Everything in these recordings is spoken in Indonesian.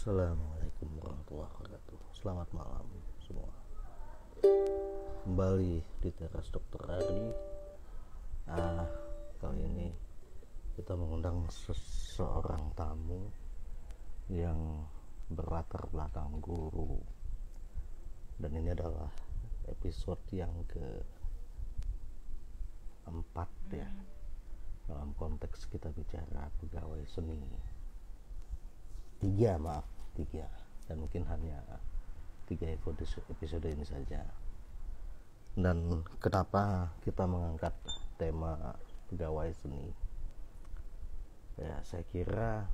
Assalamualaikum warahmatullahi wabarakatuh. Selamat malam semua. Kembali di teras Dr. Ari. Kali ini kita mengundang seseorang tamu yang berlatar belakang guru. Dan ini adalah episode yang keempat ya. Dalam konteks kita bicara pegawai seni. Tiga, dan mungkin hanya 3 episode ini saja. Dan kenapa kita mengangkat tema pegawai seni ya, saya kira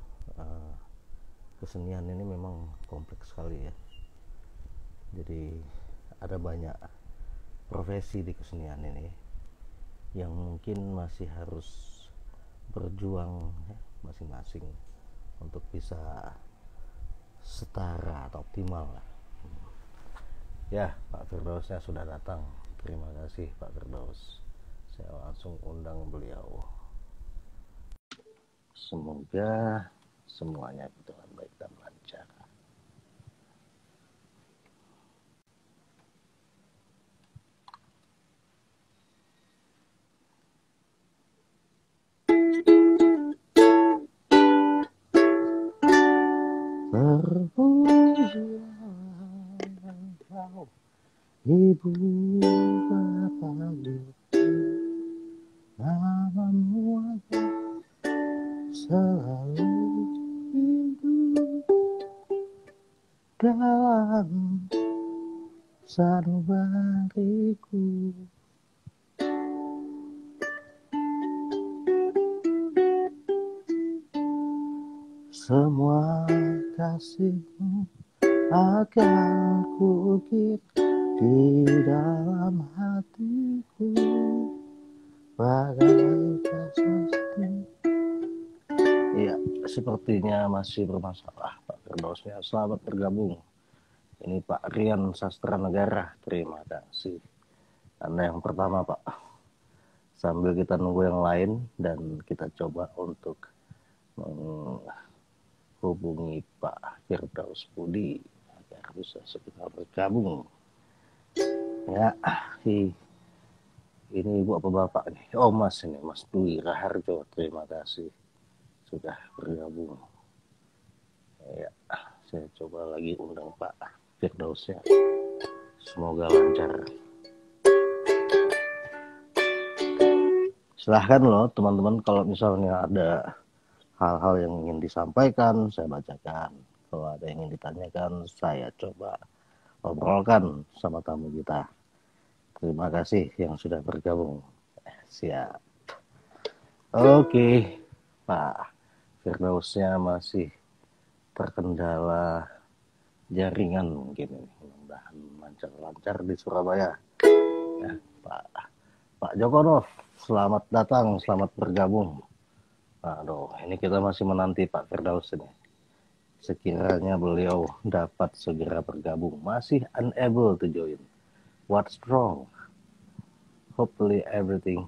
kesenian ini memang kompleks sekali ya. Jadi ada banyak profesi di kesenian ini yang mungkin masih harus berjuang ya, masing-masing untuk bisa setara atau optimal lah. Ya, Pak Firdausnya sudah datang. Terima kasih Pak Firdaus. Saya langsung undang beliau. Semoga semuanya berjalan baik dan lancar. Ibu Bapa namamu aja selalu hidup dalam sanubariku. Semua kasihmu akan kukir di dalam hatiku bagai prasasti. Iya, sepertinya masih bermasalah Pak Firdausnya. Selamat bergabung. Ini Pak Rian Sastra Negara. Terima kasih. Anda yang pertama Pak. Sambil kita nunggu yang lain dan kita coba untuk menghubungi Pak Firdaus Budi agar bisa segera bergabung. Ya, ini ibu apa bapak nih? Oh mas, ini Mas Dwi Raharjo. Terima kasih sudah bergabung. Ya, saya coba lagi undang Pak Firdaus ya. Semoga lancar. Silahkan loh teman-teman, kalau misalnya ada hal-hal yang ingin disampaikan, saya bacakan. Kalau ada yang ingin ditanyakan, saya coba obrolkan sama tamu kita. Terima kasih yang sudah bergabung. Siap. Oke, Pak Firdausnya masih terkendala jaringan mungkin ini. Mudah-mudahan lancar-lancar di Surabaya. Ya, Pak Jokonov, selamat datang, selamat bergabung. Aduh, ini kita masih menanti Pak Firdaus ini. Sekiranya beliau dapat segera bergabung. Masih unable to join. What's wrong? Hopefully everything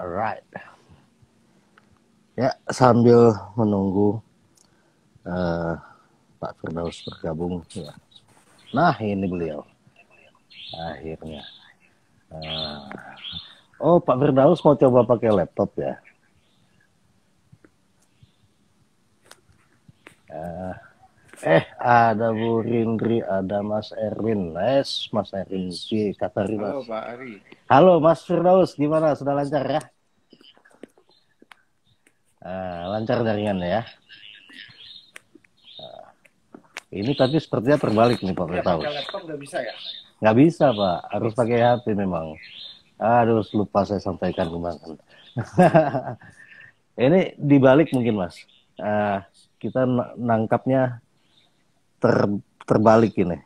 alright. Ya, sambil menunggu Pak Firdaus bergabung ya. Nah, ini beliau. Akhirnya. Oh, Pak Firdaus mau coba pakai laptop ya? Ada Bu Rindri, ada Mas Erwin. Mas Erwin, Katari Mas. Halo Pak Ari. Halo Mas Firdaus, gimana? Sudah lancar ya? Lancar jaringannya ya. Ini tapi sepertinya terbalik nih Pak Firdaus. Pakai laptop nggak bisa ya? Nggak bisa Pak, harus pakai HP memang. Aduh, lupa saya sampaikan kemarin. Ini dibalik mungkin Mas. Kita nangkapnya terbalik ini.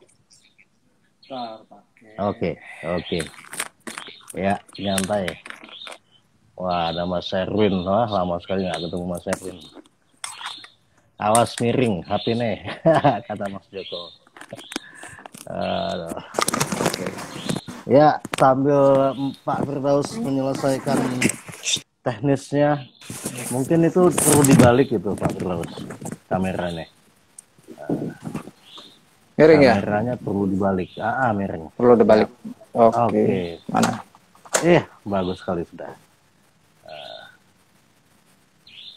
Oke. Ya, nyantai. Wah, ada Mas Erwin. Wah, lama sekali nggak ketemu Mas Erwin. Awas miring HP nih, kata Mas Joko. Ya, sambil Pak Firdaus menyelesaikan teknisnya, mungkin itu perlu dibalik itu Pak Firdaus kameranya. Miring ya? Kameranya perlu dibalik. Miring. Perlu dibalik. Siap. Oke. Oke. Mana? Bagus sekali sudah.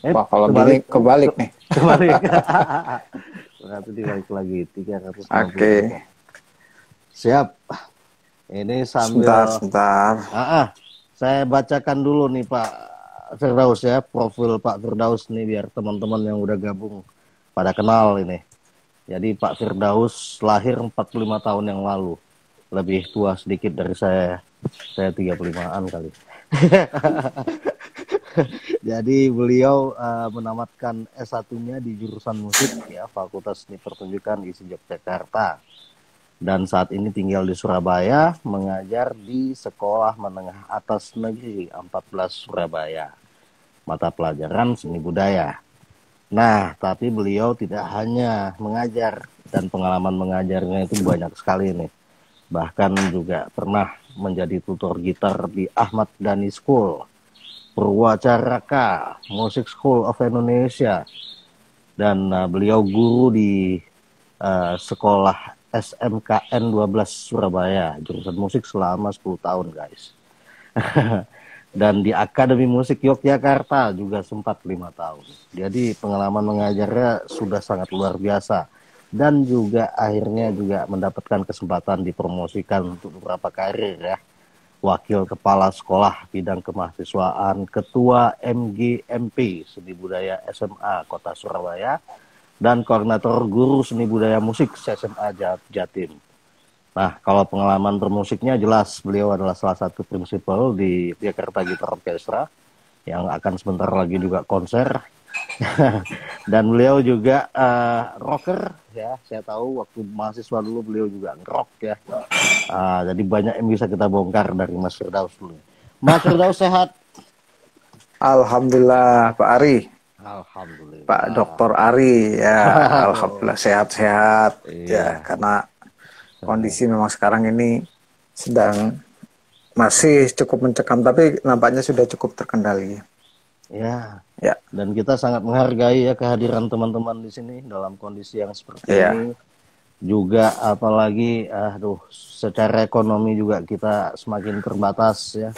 Wah, kalau gini Kebalik. kebalik nih. Kebalik. Berarti dibalik lagi 360 Oke. derajat. Siap. Ini Sebentar, sambil sebentar. saya bacakan dulu nih Pak Firdaus ya, profil Pak Firdaus nih biar teman-teman yang udah gabung pada kenal ini. Jadi Pak Firdaus lahir 45 tahun yang lalu. Lebih tua sedikit dari saya. Saya 35-an kali. Jadi beliau menamatkan S1-nya di jurusan musik ya, Fakultas Seni Pertunjukan ISI Yogyakarta. Dan saat ini tinggal di Surabaya, mengajar di Sekolah Menengah Atas Negeri 14 Surabaya. Mata pelajaran seni budaya. Nah, tapi beliau tidak hanya mengajar, dan pengalaman mengajarnya itu banyak sekali nih. Bahkan juga pernah menjadi tutor gitar di Ahmad Dhani School, Purwacaraka Music School of Indonesia, dan beliau guru di sekolah SMKN 12 Surabaya, jurusan musik selama 10 tahun guys. Dan di Akademi Musik Yogyakarta juga sempat 5 tahun. Jadi pengalaman mengajarnya sudah sangat luar biasa. Dan juga akhirnya juga mendapatkan kesempatan dipromosikan untuk beberapa karir ya. Wakil Kepala Sekolah Bidang Kemahasiswaan, Ketua MGMP Seni Budaya SMA Kota Surabaya, dan Koordinator Guru Seni Budaya Musik SMA Jatim. Nah, kalau pengalaman bermusiknya jelas beliau adalah salah satu prinsipal di Jakarta Guitar Orchestra yang akan sebentar lagi juga konser. Dan beliau juga rocker ya. Saya tahu waktu mahasiswa dulu beliau juga ngerok ya. Jadi banyak yang bisa kita bongkar dari Mas Firdaus dulu. Mas Firdaus sehat? Alhamdulillah Pak Ari. Alhamdulillah. Pak Dr. Ari ya, alhamdulillah sehat-sehat ya, karena kondisi memang sekarang ini sedang masih cukup mencekam, tapi nampaknya sudah cukup terkendali. Ya. Ya. Dan kita sangat menghargai ya kehadiran teman-teman di sini dalam kondisi yang seperti ini. Juga apalagi secara ekonomi juga kita semakin terbatas ya.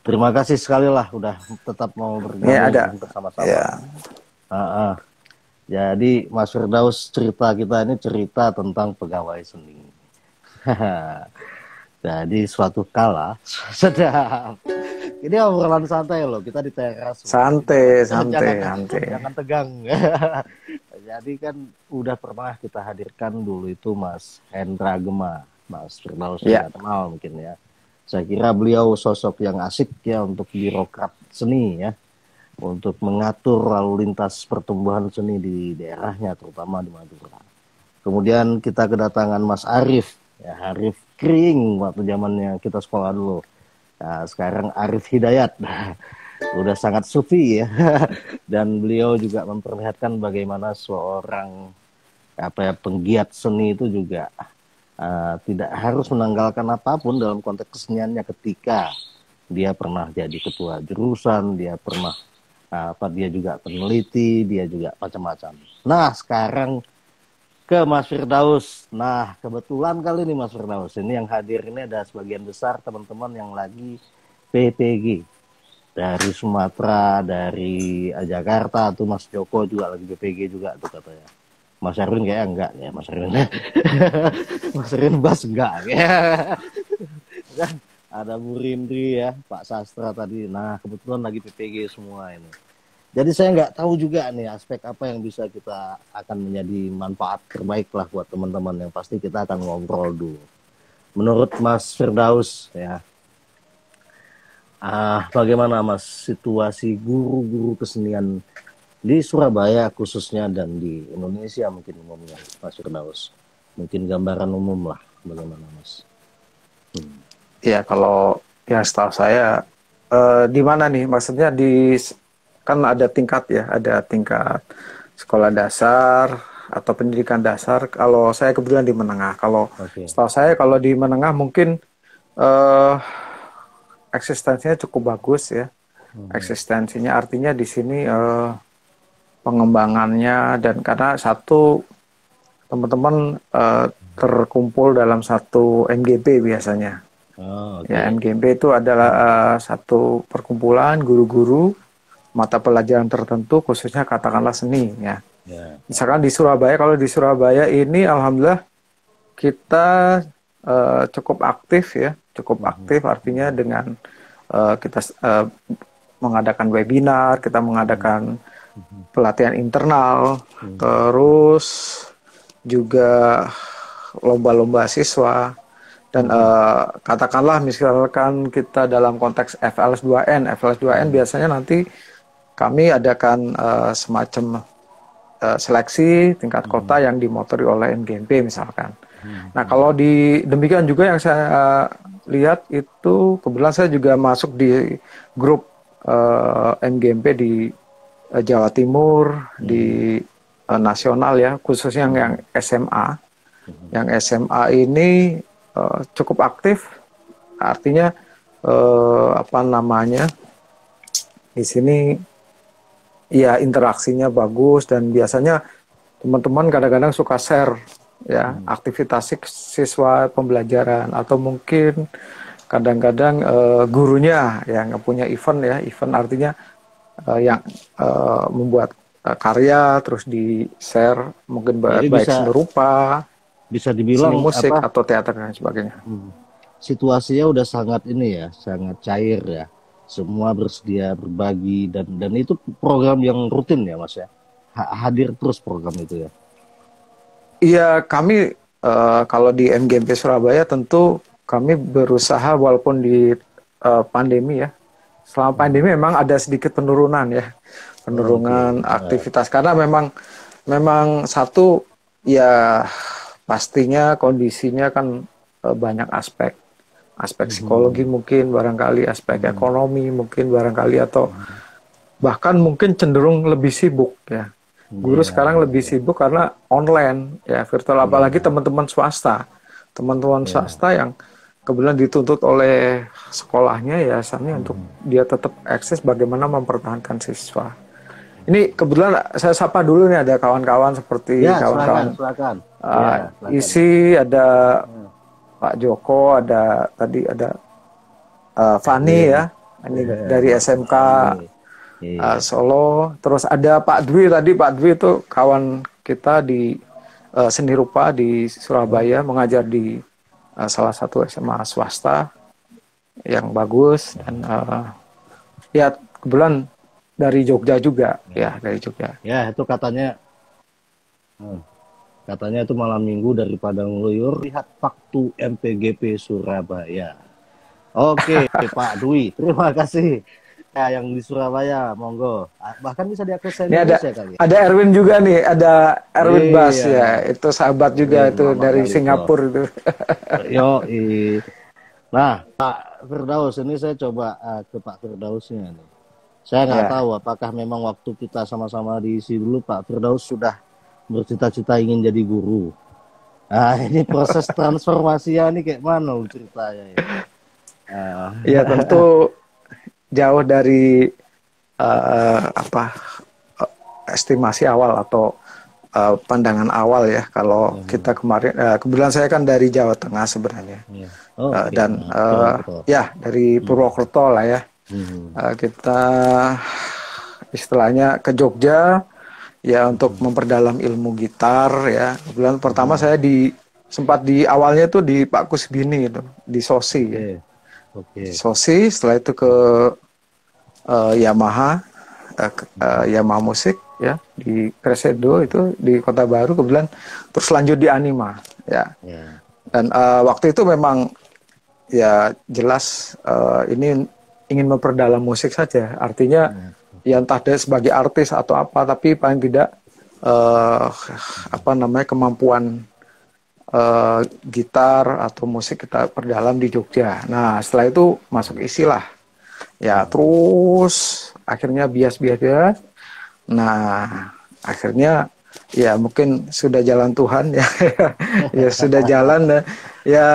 Terima kasih sekali lah udah tetap mau bergabung bersama-sama. Ya. Jadi Mas Firdaus, cerita kita ini cerita tentang pegawai seni. Jadi suatu kala sedang ini obrolan santai loh, kita di teras. Santai. Jangan tegang. Jadi kan udah pernah kita hadirkan dulu itu Mas Hendra Gema, Mas Firdaus sudah kenal mungkin ya. Saya kira beliau sosok yang asik ya untuk birokrat seni ya, untuk mengatur lalu lintas pertumbuhan seni di daerahnya, terutama di Madura. Kemudian kita kedatangan Mas Arif, ya Arif Kring waktu zamannya kita sekolah dulu. Nah, sekarang Arif Hidayat, udah sangat sufi ya. Dan beliau juga memperlihatkan bagaimana seorang penggiat seni itu juga tidak harus menanggalkan apapun dalam konteks keseniannya ketika dia pernah jadi ketua jurusan, dia pernah dia juga peneliti, dia juga macam-macam. Nah, sekarang ke Mas Firdaus. Nah, kebetulan kali ini Mas Firdaus, ini yang hadir ini ada sebagian besar teman-teman yang lagi PPG. Dari Sumatera, dari Jakarta, tuh Mas Joko juga lagi PPG juga tuh katanya. Mas Erwin kayaknya enggak ya, Mas Erwin. Mas Erwin Bas enggak ya. Dan ada Bu Rindri ya, Pak Sastra tadi. Nah, kebetulan lagi PPG semua ini. Jadi saya nggak tahu juga nih aspek apa yang bisa kita akan menjadi manfaat terbaik lah buat teman-teman, yang pasti kita akan ngobrol dulu. Menurut Mas Firdaus ya, bagaimana Mas situasi guru-guru kesenian di Surabaya khususnya dan di Indonesia mungkin umumnya, Mas Firdaus? Mungkin gambaran umum lah, bagaimana Mas? Ya kalau yang setahu saya di mana nih? Maksudnya kan ada tingkat ya, ada tingkat sekolah dasar atau pendidikan dasar. Kalau saya kebetulan di menengah. Kalau setahu saya kalau di menengah mungkin eksistensinya cukup bagus ya. Eksistensinya artinya di sini pengembangannya, dan karena satu teman-teman terkumpul dalam satu MGP biasanya. Oh, oke. Ya, MGP itu adalah satu perkumpulan guru-guru mata pelajaran tertentu, khususnya katakanlah seni. Ya, Ya. misalkan di Surabaya, kalau di Surabaya ini, alhamdulillah kita cukup aktif ya, cukup aktif artinya dengan kita mengadakan webinar, kita mengadakan pelatihan internal, terus juga lomba-lomba siswa. Dan katakanlah misalkan kita dalam konteks FLS2N, FLS2N biasanya nanti kami adakan semacam seleksi tingkat kota yang dimotori oleh MGMP misalkan. Nah, kalau demikian juga yang saya lihat itu, kebetulan saya juga masuk di grup MGMP di Jawa Timur, di nasional ya, khususnya yang SMA. Yang SMA ini cukup aktif, artinya apa namanya, di sini ya interaksinya bagus, dan biasanya teman-teman kadang-kadang suka share ya aktivitas siswa pembelajaran, atau mungkin kadang-kadang gurunya yang punya event ya, event artinya yang membuat karya terus di share, mungkin baik seni rupa, bisa dibilang seni musik atau teater dan sebagainya. Situasinya udah sangat ini ya, sangat cair ya. Semua bersedia berbagi, dan itu program yang rutin ya Mas ya. Hadir terus program itu ya. Iya, kami kalau di MGMP Surabaya tentu kami berusaha walaupun di pandemi ya. Selama pandemi memang ada sedikit penurunan ya. Penurunan aktivitas karena memang satu ya, pastinya kondisinya kan banyak aspek psikologi mungkin barangkali, aspek ekonomi mungkin barangkali, atau bahkan mungkin cenderung lebih sibuk ya. Guru sekarang lebih sibuk karena online ya, virtual, apalagi teman-teman swasta yang kebetulan dituntut oleh sekolahnya ya, asalnya untuk dia tetap eksis bagaimana mempertahankan siswa. Ini kebetulan saya sapa dulu nih, ada kawan-kawan seperti silakan. Isi, ada Pak Joko, ada tadi ada Fani ya, ini dari SMK Solo, terus ada Pak Dwi tadi. Pak Dwi itu kawan kita di seni rupa di Surabaya, mengajar di salah satu SMA swasta yang bagus, dan ya kebetulan dari Jogja juga ya, dari Jogja. Ya, itu katanya itu malam minggu dari Padang Luyur, lihat waktu MPGP Surabaya. Oke, Pak Dwi, terima kasih. Ya, yang di Surabaya, monggo. Bahkan bisa diakses Indonesia kali. Ada Erwin juga nih, ada Erwin Bas ya, itu sahabat juga itu dari Singapura itu. Yo, nah Pak Firdaus, ini saya coba ke Pak Firdausnya nih. Saya nggak tahu apakah memang waktu kita sama-sama diisi dulu Pak Firdaus sudah bercita-cita ingin jadi guru. Nah, ini proses transformasinya nih kayak mana ceritanya ya? Ya tentu jauh dari estimasi awal atau pandangan awal ya. Kalau kita kemarin, kebetulan saya kan dari Jawa Tengah sebenarnya, dan ya dari Purwokerto lah ya. Kita istilahnya ke Jogja ya untuk memperdalam ilmu gitar ya. Kebetulan pertama saya sempat di awalnya itu di Pak Kusbini itu, di Sosi ya. Sosi, setelah itu ke Yamaha Musik ya di Crescendo itu di Kota Baru, kebetulan terus lanjut di Anima ya. Dan waktu itu memang ya jelas ini ingin memperdalam musik saja, artinya ya entah dia sebagai artis atau apa, tapi paling tidak kemampuan gitar atau musik kita perdalam di Jogja. Nah setelah itu masuk Isilah ya, terus akhirnya bias. Nah akhirnya ya mungkin sudah jalan Tuhan ya. Ya sudah jalan ya,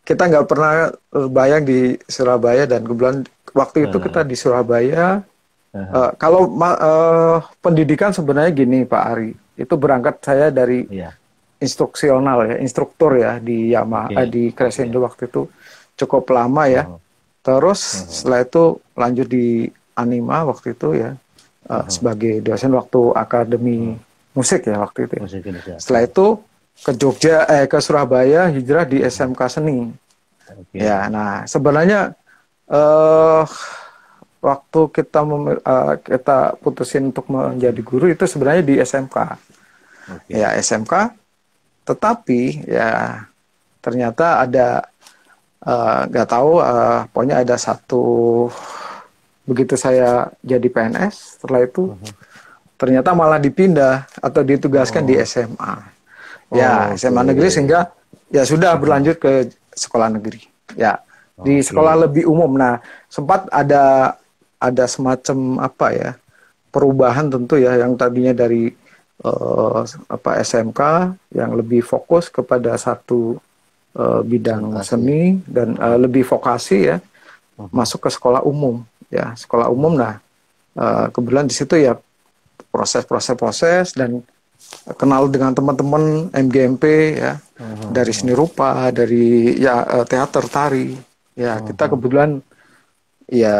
kita nggak pernah bayang di Surabaya, dan kebetulan waktu itu kita di Surabaya. Kalau pendidikan sebenarnya gini Pak Ari, itu berangkat saya dari instruksional ya, instruktur ya di Oke. di Oke. Crescendo waktu itu cukup lama ya. Mhm. Terus Mhm. setelah itu lanjut di Anima waktu itu ya, Mhm. sebagai dosen waktu akademi Mhm. musik ya waktu itu ya. Musik Indonesia. Setelah itu ke Jogja, ke Surabaya hijrah di Mhm. SMK Seni. Ya, Oke. nah sebenarnya eh waktu kita putusin untuk menjadi guru itu sebenarnya di SMK. Ya, Oke. SMK, tetapi ya ternyata ada nggak tahu, pokoknya ada satu, begitu saya jadi PNS setelah itu Mhm. ternyata malah dipindah atau ditugaskan di Oh. SMA. Ya, Oke. SMA negeri, sehingga ya sudah Mhm. berlanjut ke sekolah negeri. Ya, di sekolah Oke. lebih umum. Nah, sempat ada semacam apa ya, perubahan tentu ya, yang tadinya dari SMK yang lebih fokus kepada satu bidang Konsentrasi. seni dan Mhm. lebih vokasi ya, Mhm. masuk ke sekolah umum ya, sekolah umum. Mhm. Nah, kebetulan di situ ya proses dan kenal dengan teman-teman MGMP ya, dari seni Mhm. rupa, dari ya teater, tari. Ya, kita Mhm. kebetulan ya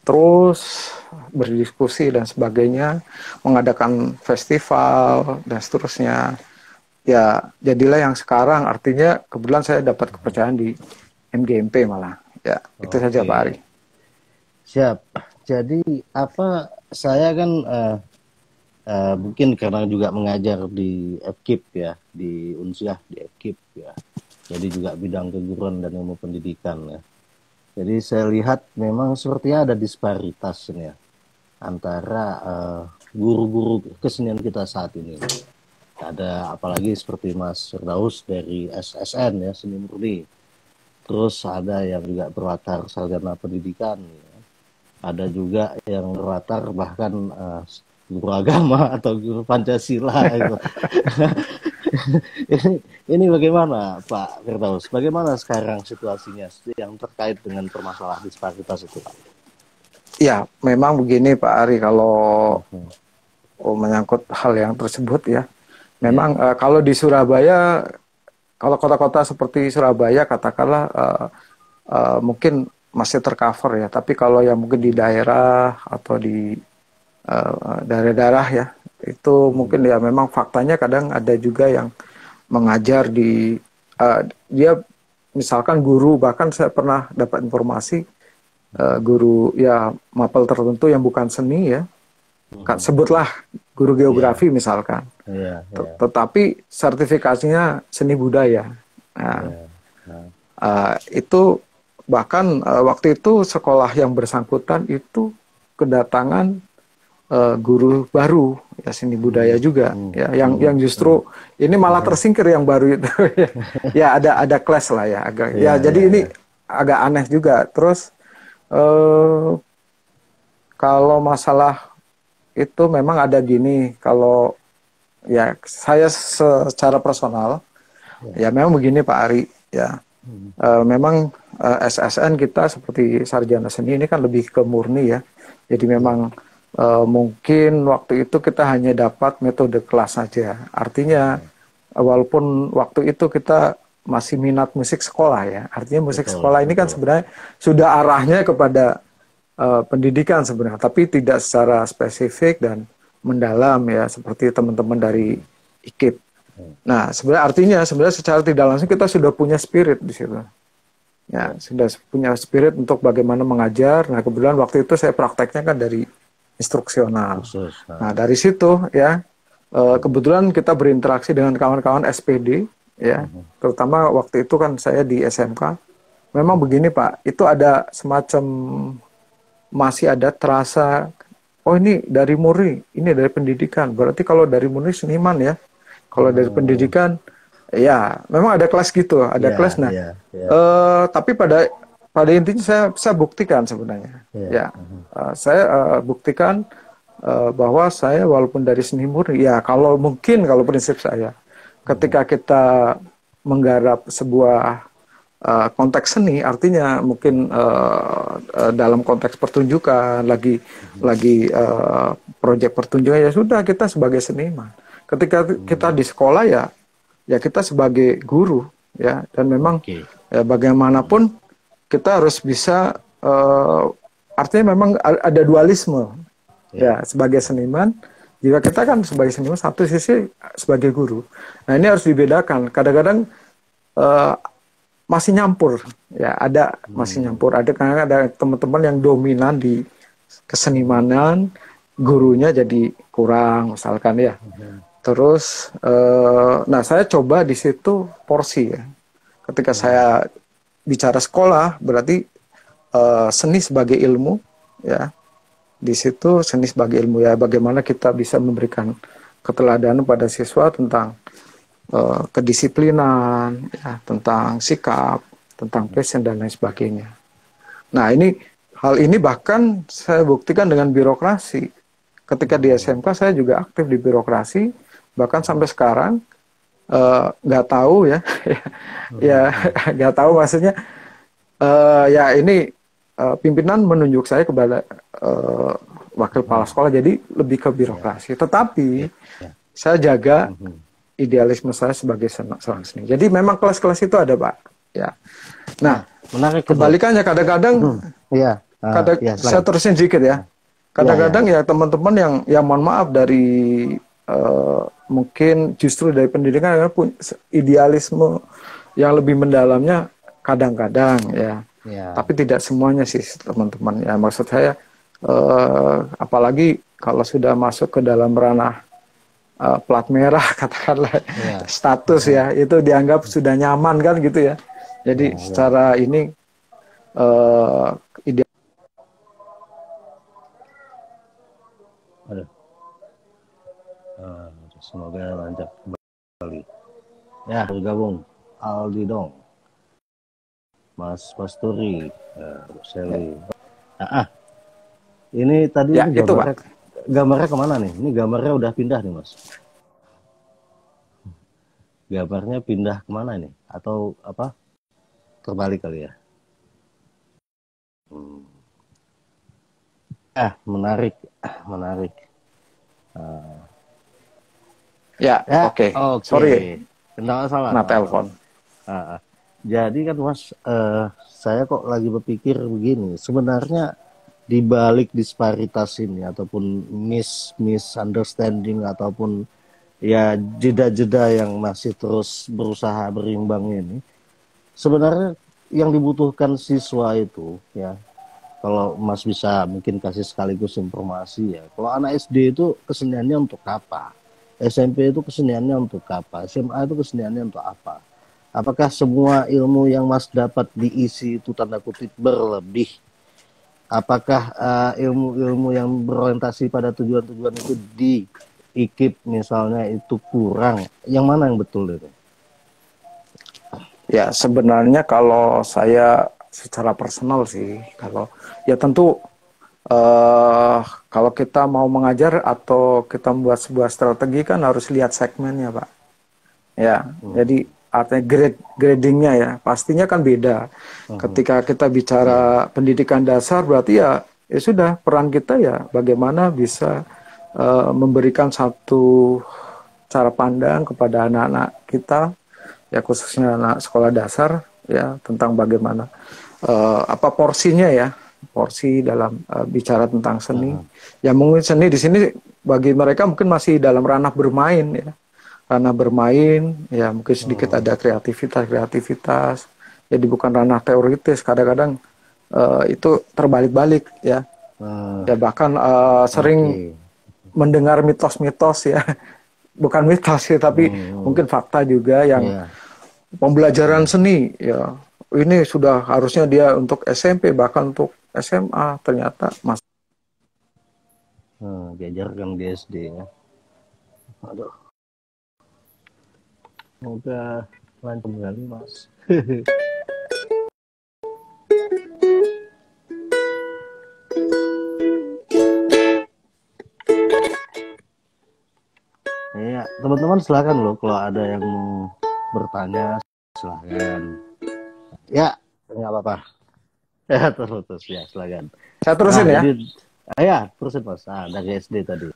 terus berdiskusi dan sebagainya, mengadakan festival dan seterusnya. Ya, jadilah yang sekarang, artinya kebetulan saya dapat kepercayaan di MGMP malah. Ya, itu saja Pak Ari. Oke. Siap. Jadi apa saya kan mungkin karena juga mengajar di FKIP ya, di Unsiah di FKIP ya. Jadi juga bidang keguruan dan ilmu pendidikan ya. Jadi saya lihat memang sepertinya ada disparitas ini ya antara guru-guru kesenian kita saat ini. Ada apalagi seperti Mas Firdaus dari SSN ya, Seni Murni. Terus ada yang juga berlatar sarjana pendidikan. Ya. Ada juga yang berlatar bahkan guru agama atau guru Pancasila itu. ini, ini bagaimana Pak Firdaus? Bagaimana sekarang situasinya yang terkait dengan permasalahan disparitas itu Pak? Ya, memang begini Pak Ari, kalau Mhm. menyangkut hal yang tersebut ya. Ya. Memang kalau di Surabaya, kalau kota-kota seperti Surabaya katakanlah mungkin masih tercover ya. Tapi kalau yang mungkin di Mhm. daerah atau di daerah-daerah ya, itu Mhm. mungkin ya memang faktanya kadang ada juga yang mengajar di dia misalkan guru, bahkan saya pernah dapat informasi guru ya mapel tertentu yang bukan seni ya, Mhm. sebutlah guru Ya. geografi misalkan, Ya. Ya. tetapi sertifikasinya seni budaya. Nah, Ya. Nah. itu bahkan waktu itu sekolah yang bersangkutan itu kedatangan guru baru ya seni budaya Mhm. juga Mhm. ya, Mhm. yang justru ini malah Mhm. tersingkir yang baru itu. Ya ada clash lah ya, agak ya, Ya. jadi Ya. ini Ya. agak aneh juga. Terus eh, kalau masalah itu memang ada gini, kalau ya saya secara personal Ya. ya memang begini Pak Ari ya. Mhm. Memang SSN kita seperti sarjana seni ini kan lebih ke murni ya. Jadi Ya. memang mungkin waktu itu kita hanya dapat metode kelas saja. Artinya Ya. walaupun waktu itu kita masih minat musik sekolah ya. Artinya musik Betul. sekolah ini kan Betul. sebenarnya sudah arahnya kepada pendidikan sebenarnya, tapi tidak secara spesifik dan mendalam ya seperti teman-teman dari IKIP. Ya. Nah, sebenarnya secara tidak langsung kita sudah punya spirit di situ. Ya, Ya. sudah punya spirit untuk bagaimana mengajar. Nah, kebetulan waktu itu saya prakteknya kan dari instruksional. Khusus. Nah, Nah. dari situ ya, Mhm. kebetulan kita berinteraksi dengan kawan-kawan SPD ya, Mhm. terutama waktu itu kan saya di SMK. Memang Mhm. begini Pak, itu ada semacam, masih ada terasa, oh ini dari murni, ini dari pendidikan. Berarti kalau dari murni seniman ya. Kalau dari Mhm. pendidikan, ya memang ada kelas gitu, ada kelas. Ya. Nah, Ya. Ya. tapi pada intinya saya buktikan sebenarnya, Ya. ya Mhm. saya buktikan bahwa saya walaupun dari seni murni, ya kalau mungkin kalau prinsip saya, Mhm. ketika kita menggarap sebuah konteks seni, artinya mungkin dalam konteks pertunjukan, Mhm. lagi proyek pertunjukan, ya sudah kita sebagai seniman. Ketika kita Mhm. di sekolah ya ya kita sebagai guru ya, dan memang Oke. ya bagaimanapun kita harus bisa artinya memang ada dualisme Ya. ya sebagai seniman. Jika kita kan sebagai seniman satu sisi sebagai guru, nah ini harus dibedakan. Kadang-kadang eh, masih nyampur ya, ada masih nyampur, ada kadang ada teman-teman yang dominan di kesenimanan, gurunya jadi kurang misalkan ya. Terus nah saya coba di situ porsi ya, ketika saya bicara sekolah berarti seni sebagai ilmu ya, di situ seni sebagai ilmu ya, bagaimana kita bisa memberikan keteladanan pada siswa tentang kedisiplinan, ya, tentang sikap, tentang passion dan lain sebagainya. Nah hal ini bahkan saya buktikan dengan birokrasi. Ketika di SMK saya juga aktif di birokrasi, bahkan sampai sekarang nggak tahu ya, ya nggak tahu maksudnya ya ini pimpinan menunjuk saya kepada wakil kepala sekolah, jadi lebih ke birokrasi. Tetapi saya jaga idealisme saya sebagai seorang seni. Jadi memang kelas-kelas itu ada, Pak. Ya. Nah, Menarik. kebalikannya kadang-kadang, Iya. Ya, saya terusin sedikit ya. Kadang-kadang ya teman-teman yang mohon maaf dari mungkin justru dari pendidikan punya idealisme yang lebih mendalamnya kadang-kadang ya. Tapi tidak semuanya sih teman-teman ya. Maksud saya apalagi kalau sudah masuk ke dalam ranah plat merah katakanlah status ya, itu dianggap sudah nyaman kan gitu ya. Jadi secara ini ide. Aduh. Semoga lancar kembali. Ya, bergabung Aldi dong, Mas Pasturi, Sally. Ini tadi Ya, itu Pak. Gambarnya kemana nih? Ini gambarnya udah pindah nih, Mas. Gambarnya pindah kemana nih? Atau apa? Terbalik kali ya? Menarik. Ya, oke. Sorry. Tidak salah. Nah, telepon. Jadi kan Mas, saya kok lagi berpikir begini. Sebenarnya di balik disparitas ini ataupun misunderstanding ataupun ya jeda-jeda yang masih terus berusaha berimbang ini, sebenarnya yang dibutuhkan siswa itu ya, kalau Mas bisa mungkin kasih sekaligus informasi ya, kalau anak SD itu keseniannya untuk apa, SMP itu keseniannya untuk apa, SMA itu keseniannya untuk apa, apakah semua ilmu yang Mas dapat diisi itu tanda kutip berlebih, apakah ilmu-ilmu yang berorientasi pada tujuan-tujuan itu di IKIP misalnya itu kurang, yang mana yang betul itu? Ya sebenarnya kalau saya secara personal sih, kalau ya tentu kalau kita mau mengajar atau kita membuat sebuah strategi kan harus lihat segmennya Pak. Ya, jadi artinya gradingnya ya pastinya kan beda. Ketika kita bicara pendidikan dasar berarti ya sudah peran kita ya bagaimana bisa memberikan satu cara pandang kepada anak-anak kita ya, khususnya anak sekolah dasar ya, tentang bagaimana apa porsinya ya, porsi dalam bicara tentang seni. Ya mungkin seni di sini bagi mereka mungkin masih dalam ranah bermain ya, ranah bermain ya, mungkin sedikit ada kreativitas, jadi bukan ranah teoritis. Kadang-kadang itu terbalik-balik ya, ya bahkan sering mendengar mitos-mitos ya, bukan mitos sih tapi mungkin fakta juga yang pembelajaran seni ya ini sudah harusnya dia untuk SMP bahkan untuk SMA ternyata mas diajarkan di SD ya. Aduh, semoga lancar kali Mas. Ya, teman-teman silakan loh kalau ada yang mau bertanya silakan. Ya, nggak apa-apa. Ya terus ya silakan. saya terusin ya. Jadi, ya terusin Mas. Dari SD tadi.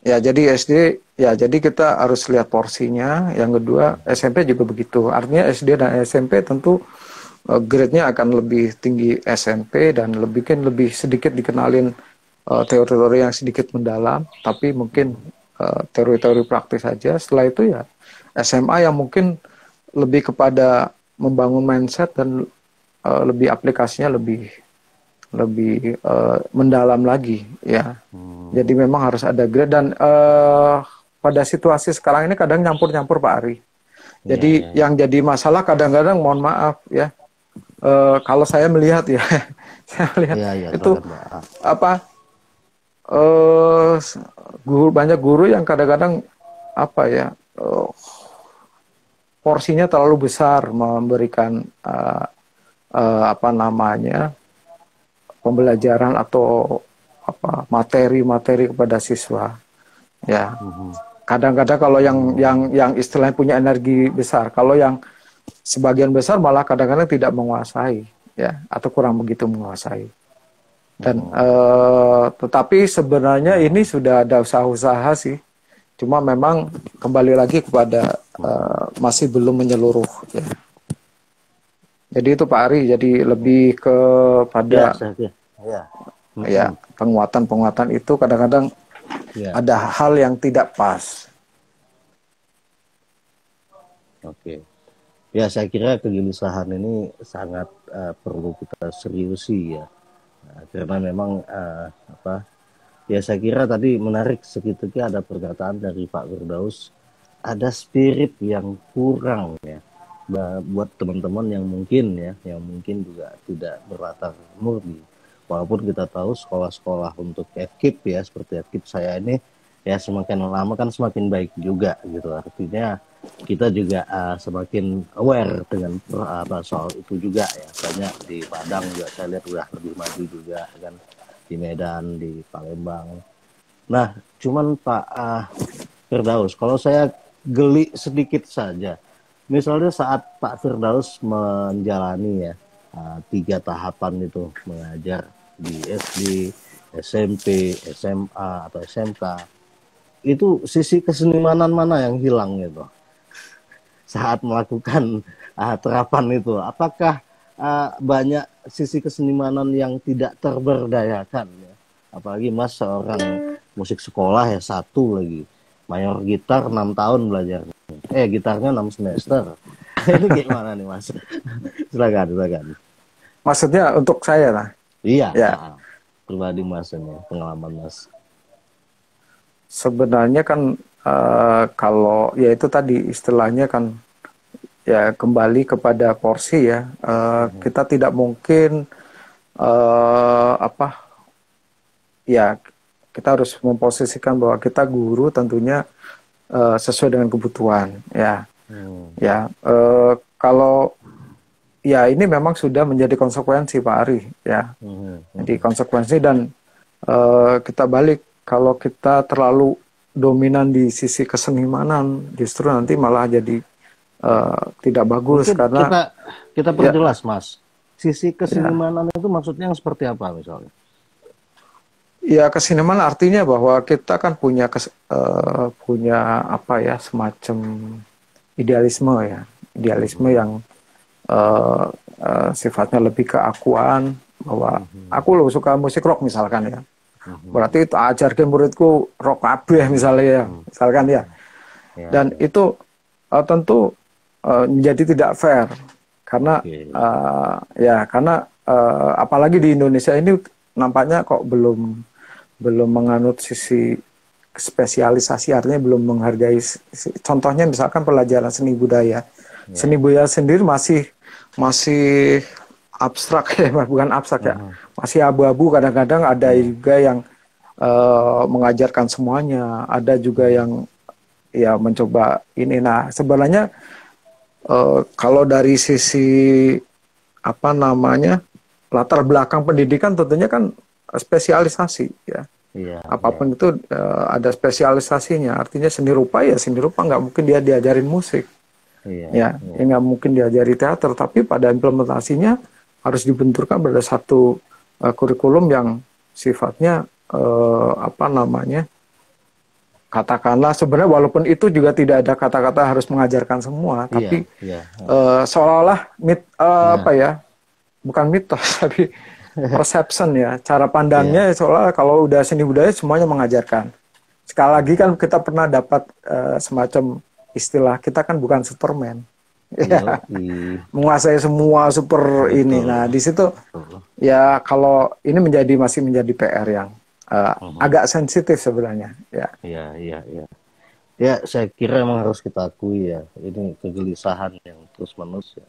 Ya, jadi SD, ya jadi kita harus lihat porsinya. Yang kedua, SMP juga begitu. Artinya SD dan SMP tentu grade-nya akan lebih tinggi SMP dan lebih sedikit dikenalin teori-teori yang sedikit mendalam, tapi mungkin teori-teori praktis saja. Setelah itu ya SMA yang mungkin lebih kepada membangun mindset dan lebih aplikasinya lebih mendalam lagi ya. Jadi memang harus ada grade dan pada situasi sekarang ini kadang nyampur-nyampur Pak Ari. Jadi yang jadi masalah kadang-kadang mohon maaf ya, kalau saya melihat ya, saya melihat itu apa banyak guru yang kadang-kadang apa ya, porsinya terlalu besar memberikan apa namanya pembelajaran atau apa materi-materi kepada siswa ya. Kadang-kadang kalau yang istilahnya punya energi besar, kalau yang sebagian besar malah kadang-kadang tidak menguasai ya, atau kurang begitu menguasai. Dan tetapi sebenarnya ini sudah ada usaha-usaha sih, cuma memang kembali lagi kepada masih belum menyeluruh ya. Jadi itu Pak Ari, jadi lebih kepada ya penguatan itu kadang-kadang ada hal yang tidak pas. Oke. Ya, saya kira kegelisahan ini sangat perlu kita seriusi ya. Karena memang ya saya kira tadi menarik seketika ada perkataan dari Pak Firdaus, ada spirit yang kurang ya buat teman-teman yang mungkin juga tidak berlatar murni. Walaupun kita tahu sekolah-sekolah untuk FKIP ya, seperti FKIP saya ini ya, semakin lama kan semakin baik juga gitu. Artinya kita juga semakin aware dengan soal itu juga ya. Banyak di Padang juga saya lihat udah lebih maju juga kan, di Medan, di Palembang. Nah, cuman Pak Firdaus, kalau saya geli sedikit saja, misalnya saat Pak Firdaus menjalani ya 3 tahapan itu mengajar di SD, SMP, SMA atau SMK, itu sisi kesenimanan mana yang hilang gitu saat melakukan terapan itu? Apakah banyak sisi kesenimanan yang tidak terberdayakan ya? Apalagi Mas seorang musik sekolah ya, 1 lagi mayor gitar 6 tahun belajarnya, gitarnya 6 semester. Ini gimana nih Mas? Silakan. Maksudnya untuk saya lah. Iya. Ya. Pribadi Mas ini, pengalaman Mas. Sebenarnya kan kalau ya itu tadi istilahnya kan ya kembali kepada porsi ya. Kita tidak mungkin ya kita harus memposisikan bahwa kita guru tentunya sesuai dengan kebutuhan ya. Kalau ya ini memang sudah menjadi konsekuensi Pak Ari ya. Jadi konsekuensi dan kita balik, kalau kita terlalu dominan di sisi kesenimanan justru nanti malah jadi tidak bagus. Mungkin karena kita perjelas Mas, sisi kesenimanan itu maksudnya yang seperti apa misalnya? Ya, kesenimanan artinya bahwa kita kan punya apa ya, semacam idealisme ya, yang sifatnya lebih keakuan, bahwa aku loh suka musik rock misalkan ya, berarti itu ajar ke muridku rock kabeh misalnya ya, misalkan ya, dan itu tentu menjadi tidak fair karena apalagi di Indonesia ini nampaknya kok belum menganut sisi spesialisasi, artinya belum menghargai. Contohnya misalkan pelajaran seni budaya. Seni budaya sendiri masih abstrak ya, bukan abstrak ya, masih abu-abu. Kadang-kadang ada juga yang mengajarkan semuanya, ada juga yang ya mencoba ini. Nah, sebenarnya kalau dari sisi apa namanya latar belakang pendidikan tentunya kan spesialisasi ya. Apapun itu ada spesialisasinya. Artinya seni rupa nggak mungkin dia diajarin musik. Nggak mungkin diajari teater, tapi pada implementasinya harus dibenturkan pada satu kurikulum yang sifatnya katakanlah sebenarnya walaupun itu juga tidak ada kata-kata harus mengajarkan semua, Iya, tapi iya. seolah-olah apa Nah, ya, bukan mitos tapi perception ya, cara pandangnya iya, seolah kalau udah seni budaya semuanya mengajarkan. Sekali lagi kan kita pernah dapat semacam istilah, kita kan bukan Superman, iya, ya, menguasai semua super ini. betul, Nah di situ betul. ya kalau ini masih menjadi PR yang Mhm. agak sensitif sebenarnya, ya. Iya, iya, iya. Ya, saya kira emang harus kita akui ya, ini kegelisahan yang terus-menerus ya.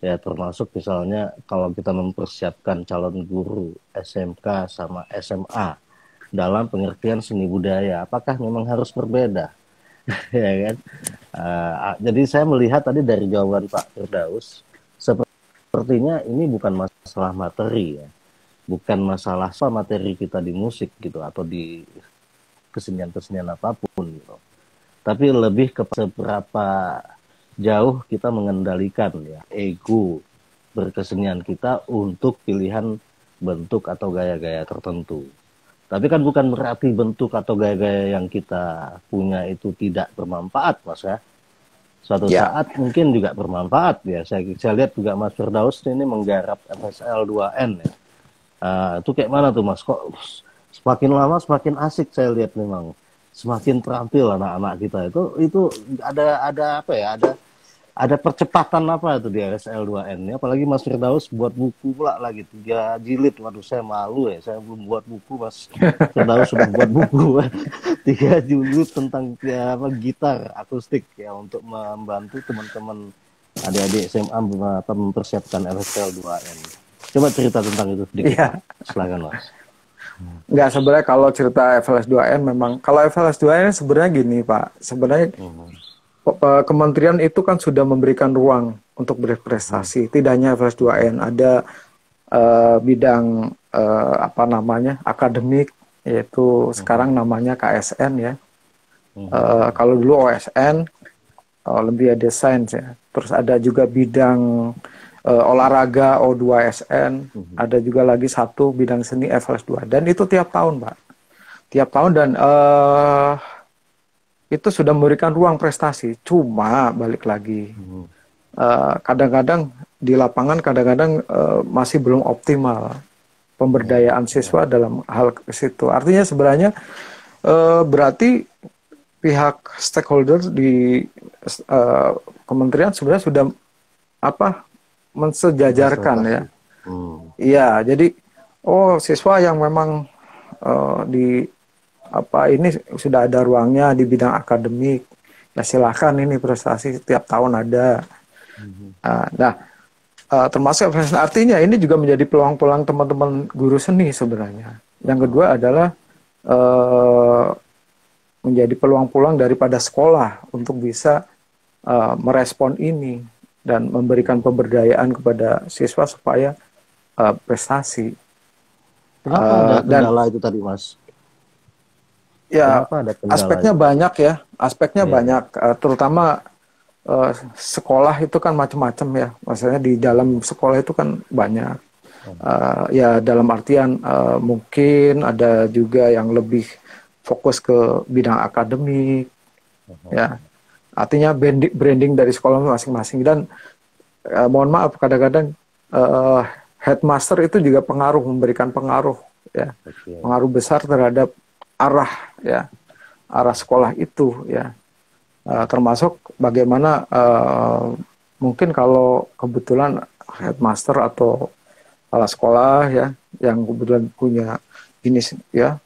Ya, termasuk misalnya kalau kita mempersiapkan calon guru SMK sama SMA dalam pengertian seni budaya, apakah memang harus berbeda? Ya kan? Jadi saya melihat tadi dari jawaban Pak Firdaus, sepertinya ini bukan masalah materi ya, bukan masalah materi kita di musik gitu atau di kesenian-kesenian apapun gitu. Tapi lebih ke seberapa jauh kita mengendalikan ya ego berkesenian kita untuk pilihan bentuk atau gaya-gaya tertentu. Tapi kan bukan berarti bentuk atau gaya-gaya yang kita punya itu tidak bermanfaat, Mas ya. Suatu Ya, saat mungkin juga bermanfaat ya. Saya lihat juga Mas Firdaus ini menggarap FSL 2N ya. Itu kayak mana tuh Mas? Kok semakin lama semakin asik saya lihat memang. Semakin terampil anak-anak kita itu ada apa ya? Ada percepatan apa itu di RSL2N ya, apalagi Mas Firdaus buat buku pula lagi 3 jilid. Waduh, saya malu ya, saya belum buat buku, Mas Firdaus sudah buat buku 3 jilid tentang ya, apa, gitar akustik ya untuk membantu teman-teman adik-adik SMA mempersiapkan RSL2N. Coba cerita tentang itu sedikit Pak, iya. silakan Mas. Nggak, sebenarnya kalau cerita FLS2N memang, kalau FLS2N sebenarnya gini Pak, sebenarnya kementerian itu kan sudah memberikan ruang untuk berprestasi. Tidak hanya FLS2N, ada bidang apa namanya, akademik, yaitu sekarang namanya KSN ya. Kalau dulu OSN, Olimpiade Sains ya. Terus ada juga bidang olahraga O2SN, ada juga lagi satu bidang seni FLS2. Dan itu tiap tahun, Pak. Tiap tahun, dan itu sudah memberikan ruang prestasi. Cuma balik lagi, kadang-kadang di lapangan kadang-kadang masih belum optimal pemberdayaan siswa dalam hal ke situ. Artinya sebenarnya berarti pihak stakeholder di kementerian sebenarnya sudah apa, mensejajarkan ya. Iya, jadi siswa yang memang di apa ini sudah ada ruangnya di bidang akademik, ya silahkan ini prestasi tiap tahun ada. Nah, termasuk artinya ini juga menjadi peluang-peluang teman-teman guru seni sebenarnya. Yang kedua adalah menjadi peluang-peluang daripada sekolah untuk bisa merespon ini dan memberikan pemberdayaan kepada siswa supaya prestasi. Kenapa ada Dan kendala itu tadi Mas? ya Kenapa ada kendala aspeknya itu? banyak ya, aspeknya Iya, iya. banyak, terutama sekolah itu kan macam-macam ya, maksudnya di dalam sekolah itu kan banyak. Ya dalam artian mungkin ada juga yang lebih fokus ke bidang akademik, ya. Artinya branding dari sekolah masing-masing, dan mohon maaf kadang-kadang headmaster itu juga memberikan pengaruh ya, Oke. pengaruh besar terhadap arah ya, arah sekolah itu ya. Termasuk bagaimana mungkin kalau kebetulan headmaster atau kepala sekolah ya yang kebetulan punya ini ya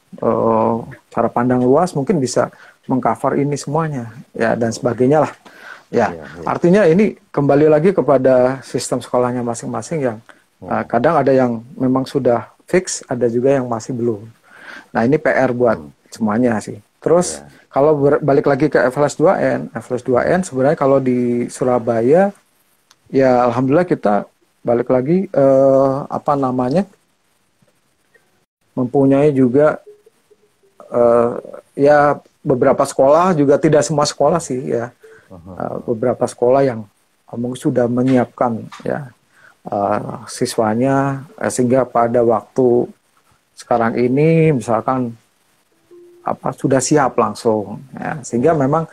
cara pandang luas, mungkin bisa mengcover ini semuanya ya, dan sebagainya lah ya. Iya, iya. Artinya ini kembali lagi kepada sistem sekolahnya masing-masing yang kadang ada yang memang sudah fix, ada juga yang masih belum. Nah ini PR buat semuanya sih. Terus kalau balik lagi ke FLS2N, FLS2N sebenarnya kalau di Surabaya ya alhamdulillah kita balik lagi apa namanya, mempunyai juga ya beberapa sekolah, juga tidak semua sekolah sih ya, beberapa sekolah yang mungkin sudah menyiapkan ya siswanya sehingga pada waktu sekarang ini misalkan sudah siap langsung ya. Sehingga memang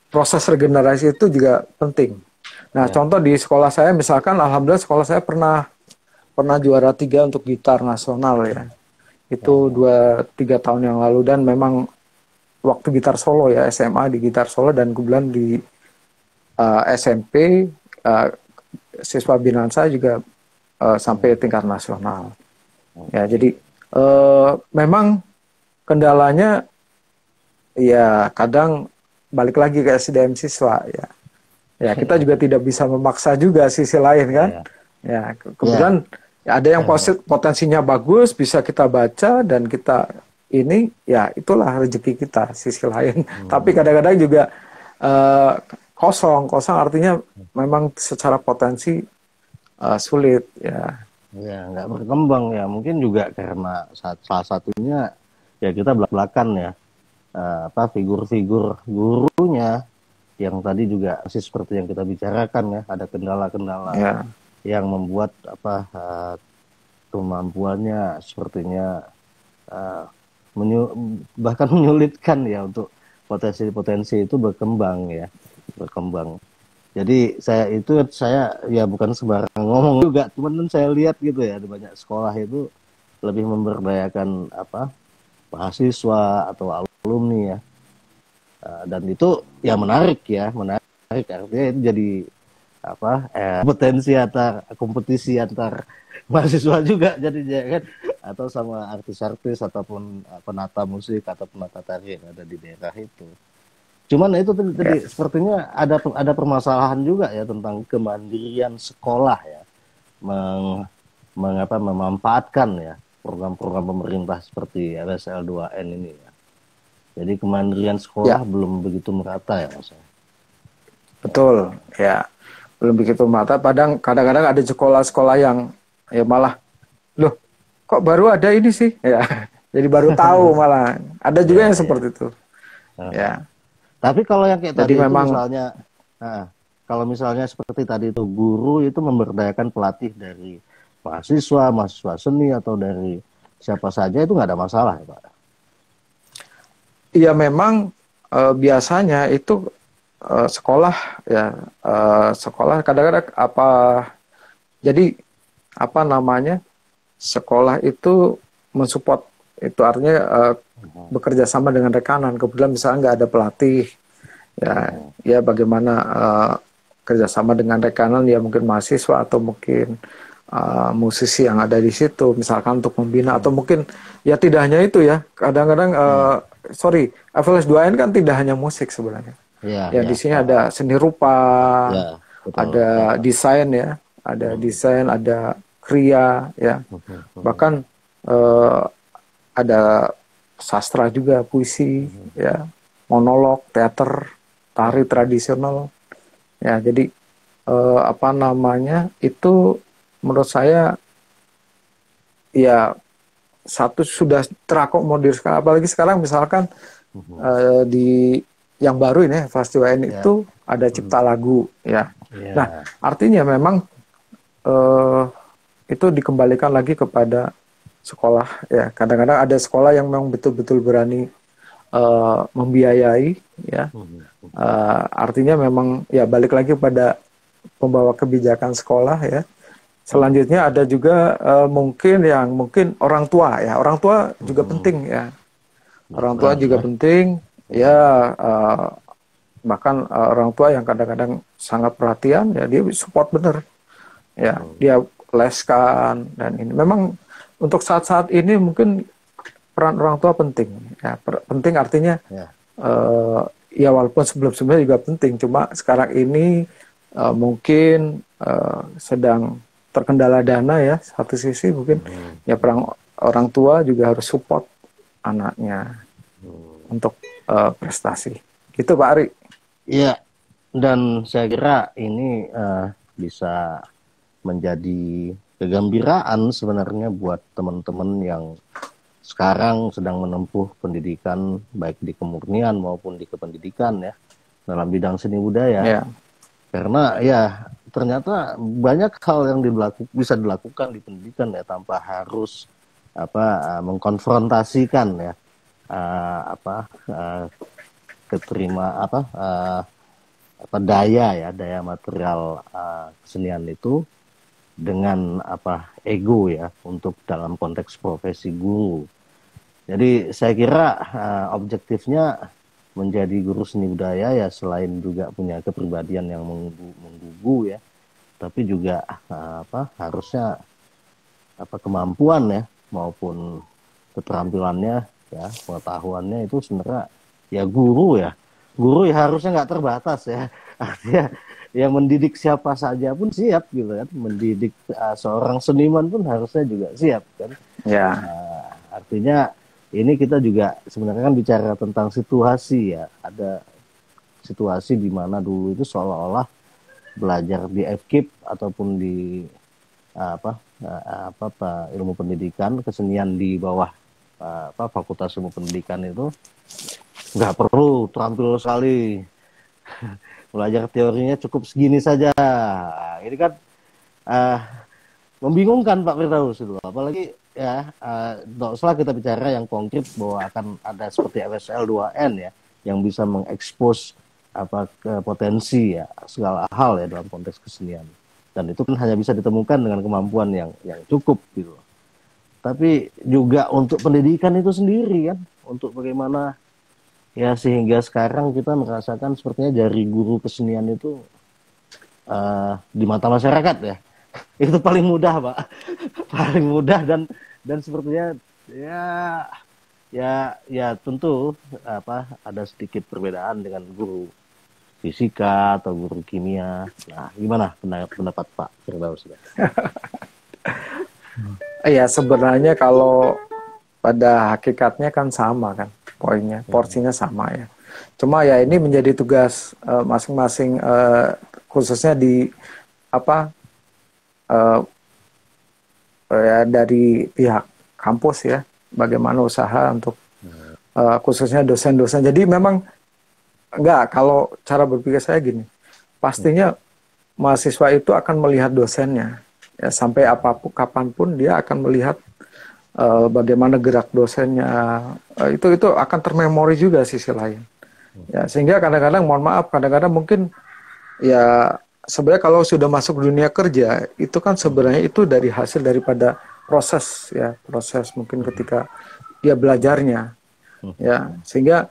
proses regenerasi itu juga penting. Nah, contoh di sekolah saya misalkan, alhamdulillah sekolah saya pernah juara 3 untuk gitar nasional ya. Itu 2-3 tahun yang lalu, dan memang waktu gitar solo ya, SMA di gitar solo, dan kemudian di SMP siswa binaan saya juga sampai tingkat nasional. Ya, jadi memang kendalanya ya kadang balik lagi ke SDM siswa ya. Ya, kita juga tidak bisa memaksa juga sisi lain kan. Ya, kemudian ada yang potensinya bagus, bisa kita baca dan kita ini, ya itulah rezeki kita sisi lain. Tapi kadang-kadang juga kosong artinya memang secara potensi sulit ya. Ya, nggak berkembang ya. Mungkin juga karena salah satunya ya kita belak-belakan ya. Figur-figur gurunya yang tadi juga masih seperti yang kita bicarakan ya, ada kendala-kendala yang membuat kemampuannya sepertinya bahkan menyulitkan ya untuk potensi-potensi itu berkembang. Jadi saya ya bukan sembarang ngomong juga, cuman saya lihat gitu ya, di banyak sekolah itu lebih memberdayakan mahasiswa atau alumni ya. Dan itu ya menarik artinya itu jadi kompetisi antar mahasiswa juga jadinya kan, atau sama artis-artis ataupun penata musik atau penata tari yang ada di daerah itu. Cuman itu tadi sepertinya ada permasalahan juga ya tentang kemandirian sekolah ya, memanfaatkan ya program-program pemerintah seperti RSL 2N ini ya. Jadi kemandirian sekolah belum begitu merata ya Mas. Betul, ya belum begitu merata. Kadang-kadang ada sekolah-sekolah yang ya malah, loh kok baru ada ini sih? Ya, jadi baru tahu malah. Ada juga yang seperti itu. Ya. Tapi kalau yang kayak tadi memang, itu misalnya, kalau misalnya seperti tadi itu guru itu memberdayakan pelatih dari mahasiswa seni atau dari siapa saja, itu nggak ada masalah ya Pak? Iya, memang biasanya itu sekolah ya, sekolah kadang-kadang jadi sekolah itu mensupport, itu artinya bekerja sama dengan rekanan. Kebetulan misalnya nggak ada pelatih ya bagaimana kerjasama dengan rekanan ya, mungkin mahasiswa atau mungkin musisi yang ada di situ misalkan untuk membina, atau mungkin ya tidak hanya itu ya, kadang-kadang FLS 2N kan tidak hanya musik sebenarnya. Di sini ada seni rupa, ada desain ya, ada kriya ya, bahkan ada sastra juga, puisi ya, monolog, teater, tari tradisional ya. Jadi itu menurut saya ya satu sudah terakomodir sekarang, apalagi sekarang misalkan di yang baru ini FLS 2N itu ada cipta lagu ya. Nah, artinya memang itu dikembalikan lagi kepada sekolah ya. Kadang-kadang ada sekolah yang memang betul-betul berani membiayai ya. Artinya memang ya balik lagi pada pembawa kebijakan sekolah ya. Selanjutnya ada juga mungkin orang tua ya. Orang tua juga penting ya. Orang tua juga penting ya, bahkan orang tua yang kadang-kadang sangat perhatian ya, dia support bener ya, dia leskan. Dan ini memang untuk saat-saat ini mungkin peran orang tua penting ya. Penting artinya ya walaupun sebelum-sebelumnya juga penting, cuma sekarang ini mungkin sedang terkendala dana ya, satu sisi mungkin ya peran orang tua juga harus support anaknya untuk prestasi. Gitu Pak Ari. Iya, dan saya kira ini bisa menjadi kegembiraan sebenarnya buat teman-teman yang sekarang sedang menempuh pendidikan baik di kemurnian maupun di kependidikan ya, dalam bidang seni budaya. Karena ya ternyata banyak hal yang bisa dilakukan di pendidikan ya, tanpa harus mengkonfrontasikan ya apa keterima apa daya material kesenian itu dengan apa ego ya untuk dalam konteks profesi guru. Jadi saya kira objektifnya menjadi guru seni budaya ya selain juga punya kepribadian yang menggugu ya, tapi juga harusnya kemampuan ya maupun keterampilannya ya pengetahuannya itu sebenarnya ya guru ya harusnya nggak terbatas ya, artinya ya mendidik siapa saja pun siap gitu kan, mendidik seorang seniman pun harusnya juga siap kan Ya. Artinya ini kita juga sebenarnya kan bicara tentang situasi ya, ada situasi di mana dulu itu seolah-olah belajar di FKIP ataupun di ilmu pendidikan kesenian di bawah Fakultas Ilmu Pendidikan itu nggak perlu terampil sekali. Belajar teorinya cukup segini saja. Ini kan membingungkan Pak Firdaus itu. Apalagi ya, setelah kita bicara yang konkret bahwa akan ada seperti FSL 2N ya, yang bisa mengekspos potensi ya segala hal ya dalam konteks kesenian. Dan itu kan hanya bisa ditemukan dengan kemampuan yang cukup gitu. Tapi juga untuk pendidikan itu sendiri kan, untuk bagaimana ya sehingga sekarang kita merasakan sepertinya dari guru kesenian itu di mata masyarakat ya itu paling mudah Pak, paling mudah dan sepertinya ya tentu ada sedikit perbedaan dengan guru fisika atau guru kimia. Nah, gimana pendapat Pak Firdaus? Ya sebenarnya kalau pada hakikatnya kan sama kan poinnya, porsinya sama ya. Cuma ya ini menjadi tugas masing-masing khususnya di ya dari pihak kampus ya, bagaimana usaha untuk khususnya dosen-dosen. Jadi memang kalau cara berpikir saya gini, pastinya mahasiswa itu akan melihat dosennya ya, sampai apapun kapanpun dia akan melihat bagaimana gerak dosennya, itu akan termemori juga sisi lain ya, sehingga kadang-kadang mohon maaf kadang-kadang mungkin ya sebenarnya kalau sudah masuk dunia kerja itu kan sebenarnya itu dari hasil daripada proses mungkin ketika dia belajarnya ya, sehingga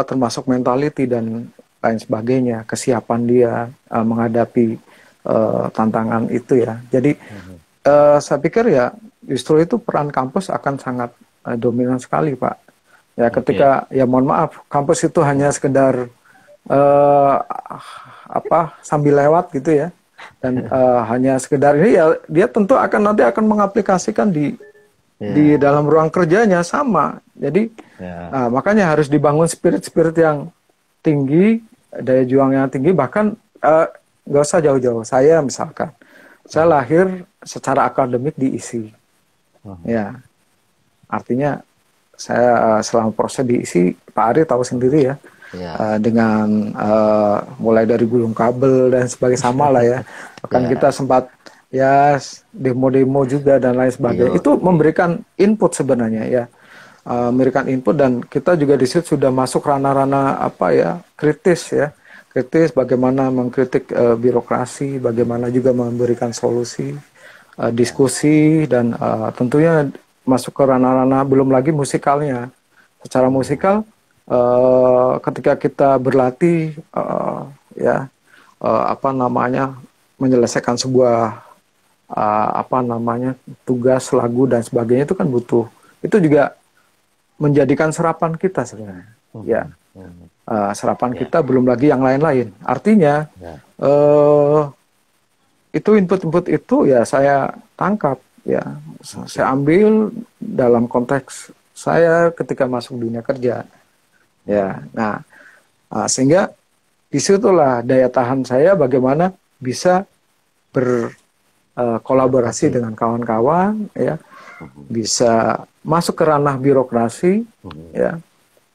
termasuk mentality dan lain sebagainya, kesiapan dia menghadapi tantangan itu ya. Jadi saya pikir ya justru itu peran kampus akan sangat dominan sekali Pak. Ya ketika ya mohon maaf kampus itu hanya sekedar sambil lewat gitu ya, dan hanya sekedar ini ya dia tentu nanti akan mengaplikasikan di dalam ruang kerjanya sama. Jadi makanya harus dibangun spirit yang tinggi, daya juang yang tinggi, bahkan nggak usah jauh-jauh. Saya misalkan saya lahir secara akademik di ISI. Ya, artinya saya selama proses di ISI, Pak Ari tahu sendiri ya, dengan mulai dari gulung kabel dan sebagainya sama lah ya. Bahkan kita sempat ya demo-demo juga dan lain sebagainya. Itu memberikan input sebenarnya ya, memberikan input, dan kita juga di situ sudah masuk ranah-ranah kritis ya. Kritis bagaimana mengkritik birokrasi, bagaimana juga memberikan solusi, diskusi, dan tentunya masuk ke ranah-ranah belum lagi musikalnya. Secara musikal ketika kita berlatih menyelesaikan sebuah tugas lagu dan sebagainya, itu kan butuh, itu juga menjadikan serapan kita sebenarnya ya. Serapan kita belum lagi yang lain-lain. Artinya itu input-input itu ya saya tangkap ya, saya ambil dalam konteks saya ketika masuk dunia kerja ya. Nah, sehingga disitulah daya tahan saya bagaimana bisa berkolaborasi dengan kawan-kawan ya, bisa masuk ke ranah birokrasi ya.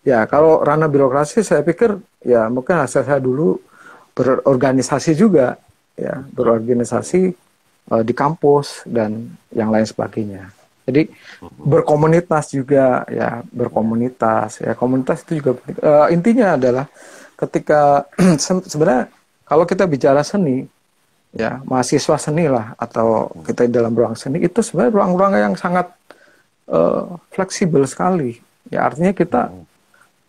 Ya, kalau ranah birokrasi saya pikir ya mungkin hasil saya dulu berorganisasi juga ya, berorganisasi di kampus dan yang lain sebagainya. Jadi berkomunitas juga ya, berkomunitas ya, komunitas itu juga penting. Intinya adalah ketika sebenarnya kalau kita bicara seni ya, mahasiswa seni lah atau kita di dalam ruang seni itu sebenarnya ruang-ruang yang sangat fleksibel sekali. Ya artinya kita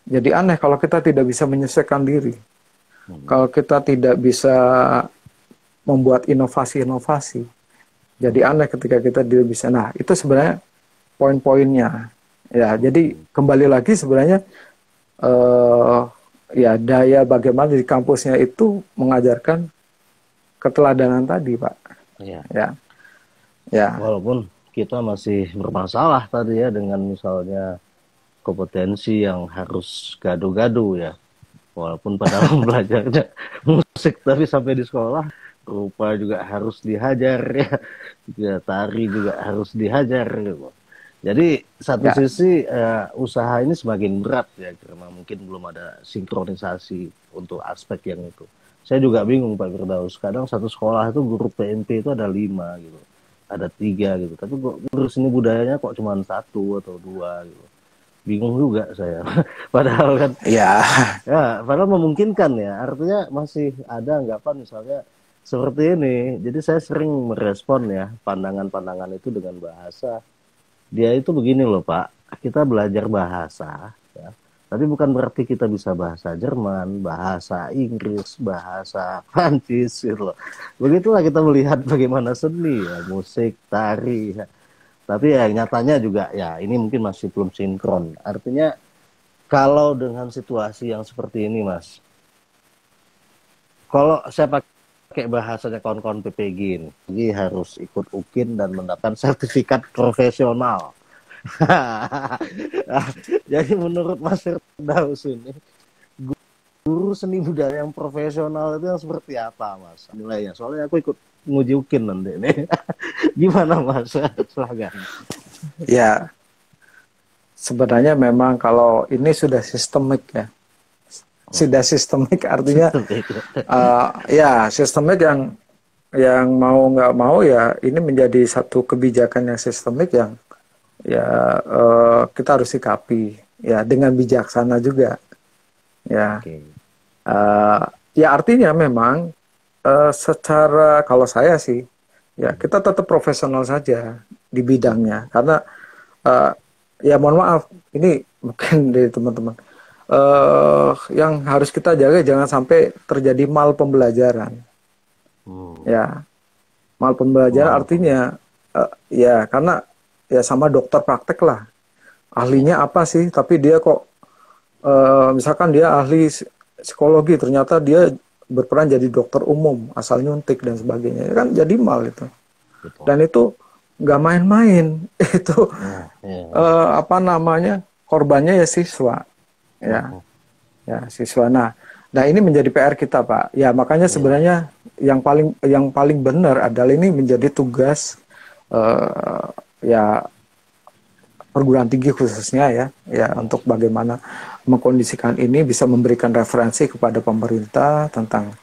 jadi aneh kalau kita tidak bisa menyesuaikan diri. Kalau kita tidak bisa membuat inovasi-inovasi. Jadi aneh ketika kita tidak bisa. Nah, itu sebenarnya poin-poinnya. Ya, jadi kembali lagi sebenarnya ya daya bagaimana di kampusnya itu mengajarkan keteladanan tadi, Pak. Iya. Ya. Ya. Walaupun kita masih bermasalah tadi ya dengan misalnya kompetensi yang harus gado-gado ya. Walaupun padahal belajarnya musik tapi sampai di sekolah rupa juga harus dihajar ya. Juga tari juga harus dihajar gitu. Jadi satu sisi usaha ini semakin berat ya karena mungkin belum ada sinkronisasi untuk aspek yang itu. Saya juga bingung Pak Firdaus. Kadang satu sekolah itu guru PMP itu ada 5 gitu, ada 3 gitu. Tapi guru seni budayanya kok cuma 1 atau 2 gitu. Bingung juga saya. Padahal kan, ya, padahal memungkinkan ya. Artinya masih ada anggapan misalnya seperti ini. Jadi saya sering merespon ya pandangan-pandangan itu dengan bahasa. Dia itu begini loh Pak, kita belajar bahasa, ya, tapi bukan berarti kita bisa bahasa Jerman, bahasa Inggris, bahasa Prancis gitu loh. Begitulah kita melihat bagaimana seni, ya, musik, tari. Ya. Tapi ya nyatanya juga ya ini mungkin masih belum sinkron. Artinya kalau dengan situasi yang seperti ini Mas, kalau saya pakai bahasanya kawan-kawan PPG ini, jadi harus ikut UKIN dan mendapatkan sertifikat profesional. Jadi menurut Mas Firdaus ini, guru seni budaya yang profesional itu yang seperti apa Mas nilainya? Soalnya aku ikut nguji UKIN nanti nih. Gimana Mas? Silahkan. Ya, sebenarnya memang kalau ini sudah sistemik ya. Sudah sistemik artinya ya sistemik yang mau nggak mau ya ini menjadi satu kebijakan yang sistemik yang ya kita harus sikapi ya dengan bijaksana juga ya. Ya artinya memang secara kalau saya sih ya kita tetap profesional saja di bidangnya karena ya mohon maaf ini mungkin dari teman-teman yang harus kita jaga jangan sampai terjadi mal pembelajaran. Ya, mal pembelajaran artinya ya karena ya sama dokter praktek lah. Ahlinya apa sih? Tapi dia kok misalkan dia ahli psikologi, ternyata dia berperan jadi dokter umum, asal nyuntik dan sebagainya. Kan jadi mal itu. Dan itu nggak main-main. Itu apa namanya? Korbannya ya siswa. Ya siswa. Nah ini menjadi PR kita Pak. Ya makanya sebenarnya yang paling benar adalah ini menjadi tugas ya perguruan tinggi khususnya ya untuk bagaimana mengkondisikan ini bisa memberikan referensi kepada pemerintah tentang